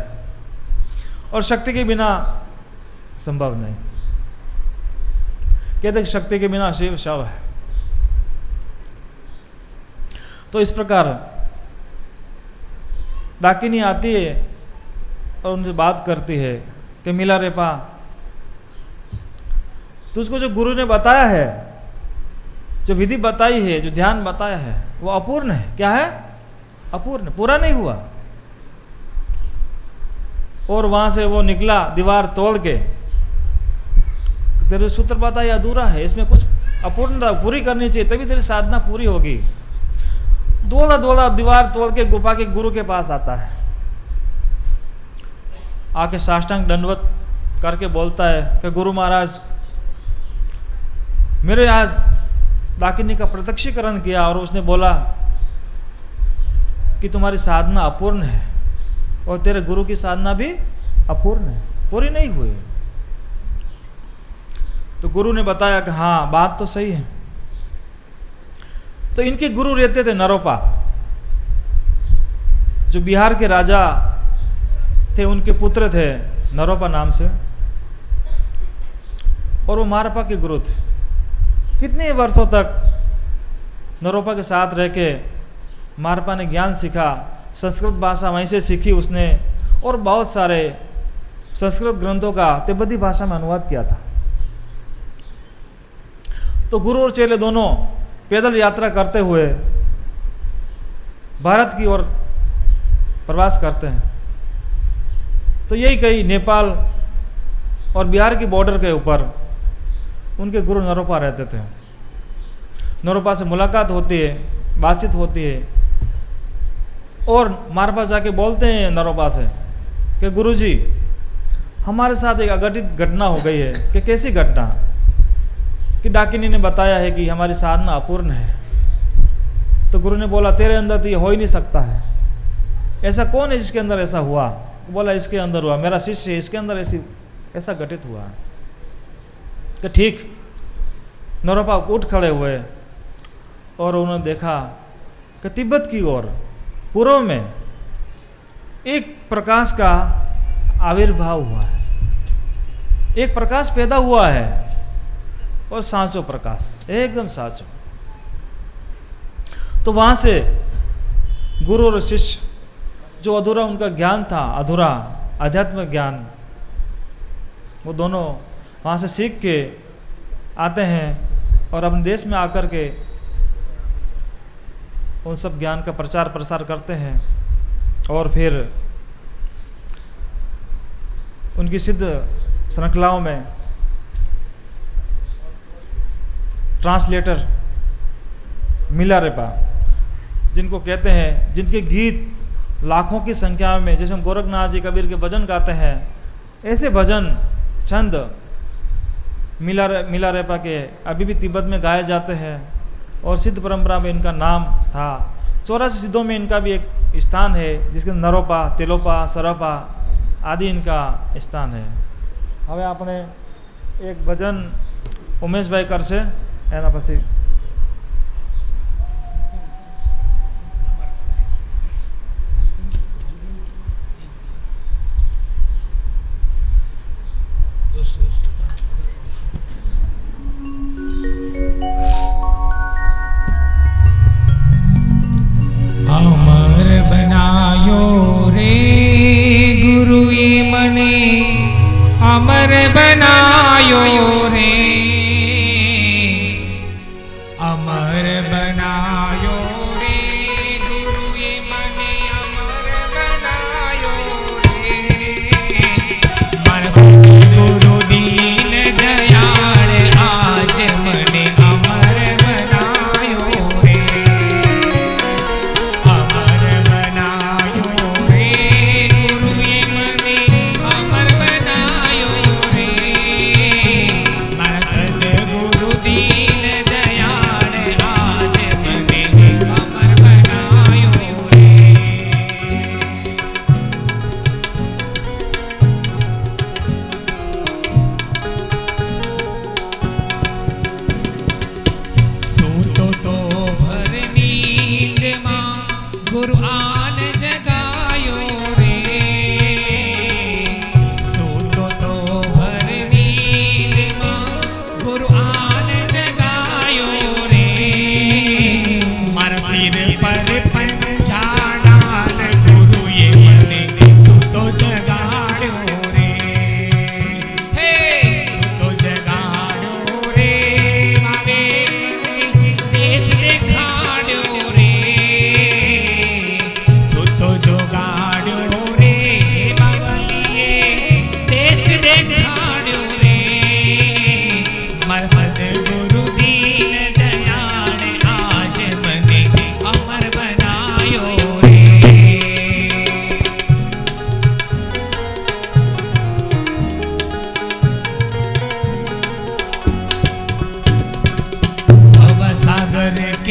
और शक्ति के बिना संभव नहीं। कहते कि शक्ति के बिना शिव शव है। तो इस प्रकार डाकिनी आती है और उनसे बात करती है कि मिला रेपा, तुझको जो गुरु ने बताया है, जो विधि बताई है, जो ध्यान बताया है, वो अपूर्ण है। क्या है? अपूर्ण, पूरा नहीं हुआ। और वहां से वो निकला दीवार तोड़ के, तेरे सूत्र पता ये अधूरा है, इसमें कुछ अपूर्णता पूरी करनी चाहिए, तभी तेरी साधना पूरी होगी। दौड़ा दौड़ा दीवार तोड़ के गुफा के गुरु के पास आता है, आके साष्टांग दंडवत करके बोलता है कि गुरु महाराज, मेरे आज डाकिनी का प्रत्यक्षीकरण किया और उसने बोला कि तुम्हारी साधना अपूर्ण है और तेरे गुरु की साधना भी अपूर्ण है, पूरी नहीं हुई। तो गुरु ने बताया कि हाँ, बात तो सही है। तो इनके गुरु रहते थे नरोपा, जो बिहार के राजा थे, उनके पुत्र थे नरोपा नाम से, और वो मारपा के गुरु थे। कितने वर्षों तक नरोपा के साथ रह के मारपा ने ज्ञान सीखा, संस्कृत भाषा वहीं से सीखी उसने, और बहुत सारे संस्कृत ग्रंथों का तिब्बती भाषा में अनुवाद किया था। तो गुरु और चेले दोनों पैदल यात्रा करते हुए भारत की ओर प्रवास करते हैं। तो यही कहीं नेपाल और बिहार की बॉर्डर के ऊपर उनके गुरु नरोपा रहते थे। नरोपा से मुलाकात होती है, बातचीत होती है, और मारपा जाके बोलते हैं नरोपा से कि गुरुजी, हमारे साथ एक अघटित घटना हो गई है। कि कैसी घटना? कि डाकिनी ने बताया है कि हमारी साधना अपूर्ण है। तो गुरु ने बोला, तेरे अंदर तो ये हो ही नहीं सकता है, ऐसा कौन है जिसके अंदर ऐसा हुआ? बोला, इसके अंदर हुआ, मेरा शिष्य है, इसके अंदर ऐसा घटित हुआ। कि ठीक। नरोपा उठ खड़े हुए और उन्होंने देखा कि तिब्बत की ओर पूर्व में एक प्रकाश का आविर्भाव हुआ है, एक प्रकाश पैदा हुआ है, और सांचो प्रकाश, एकदम सांचो। तो वहां से गुरु और शिष्य, जो अधूरा उनका ज्ञान था, अधूरा आध्यात्मिक ज्ञान, वो दोनों वहाँ से सीख के आते हैं और अपने देश में आकर के उन सब ज्ञान का प्रचार प्रसार करते हैं। और फिर उनकी सिद्ध श्रृंखलाओं में ट्रांसलेटर मिलारेपा, जिनको कहते हैं, जिनके गीत लाखों की संख्या में, जैसे हम गोरखनाथ जी कबीर के भजन गाते हैं, ऐसे भजन छंद मिलारेपा के अभी भी तिब्बत में गाए जाते हैं। और सिद्ध परंपरा में इनका नाम था। 84 सिद्धों में इनका भी एक स्थान है, जिसके नरोपा, तेलोपा, सरपा आदि इनका स्थान है। हमें आपने एक भजन उमेश भाई कर से एना पसी अमर बनायो रे गुरु ये मने, अमर बनायो रे, अमर बनायो रे गुरु ये मने, अमर बनायो रे। मनस गुरु दीन दयाल आज मने अमर बनायो रे, अमर बनायो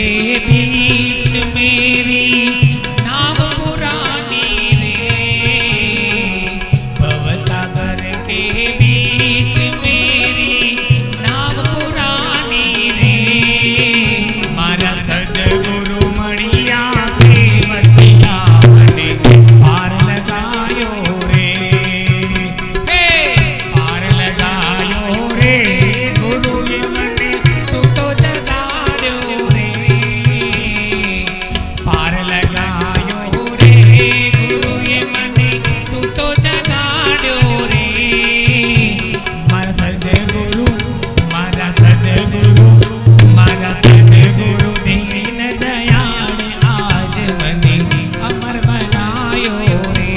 के बीच मेरी नाव पुरानी रे, भवसागर के बीच मेरी नाव पुरानी रे, मारा सदगुरु मणिया प्रेमतिया मने पार लगायो रे, हे पार लगायो रे, गुरु ये मने सुतो जगाड्यो रे, पार लगायो रे, गुरु ये मने सुतो जगाड्यो रे, मारा सदगुरु मारा सदगुरु मारा सदगुरु दीन दयाल आज मने अमर बनायो रे।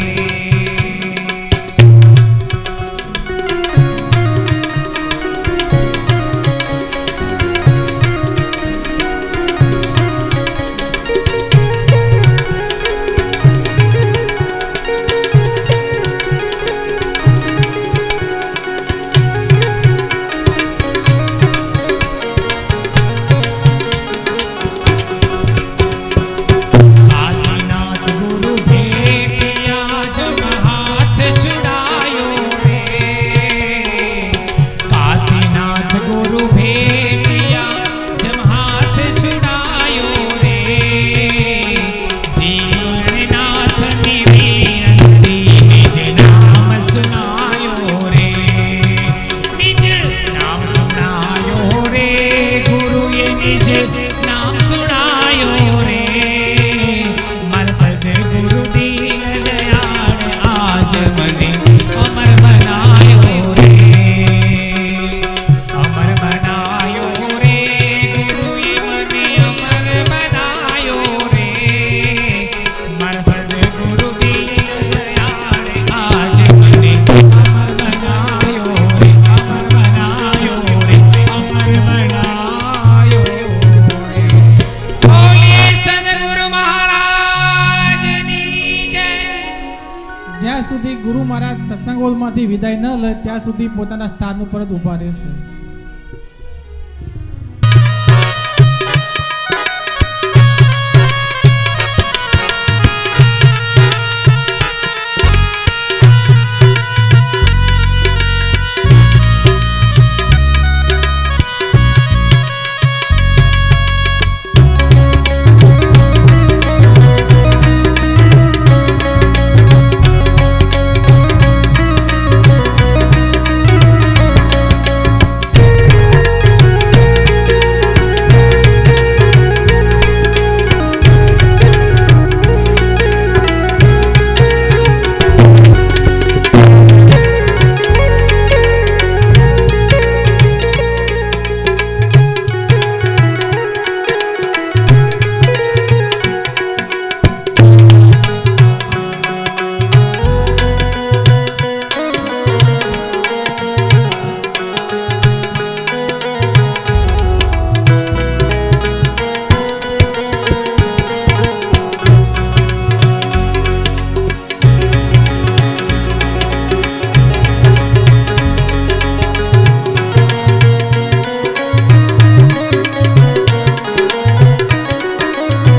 काशीनाथ गुरु भेटिया जब हाथ छुड़ायो रे, काशीनाथ गुरु भेटिया जब हाथ छुड़ायो रे, जीवननाथ निविनती निज नाम सुनायो रे, निज नाम सुनायो रे, गुरु ये निज नाम सुनायो रे, मन सदगुरु दीन दयाल आज मने अमर बनायो रे, अमर बनायो रे, गुरु ये मने अमर बनायो रे, मन सदगुरु दीन दयाल आज मने अमर बनायो रे, अमर बनायो रे, अमर बनायो रे। बोलिए सदगुरु महाराज ની જય। જ્યાં સુધી ગુરુ મહારાજ સત્સંગ હોલમાંથી વિદાય ન લે ત્યાં સુધી પોતાના સ્થાન ઉપર જ ઊભા રહેશે.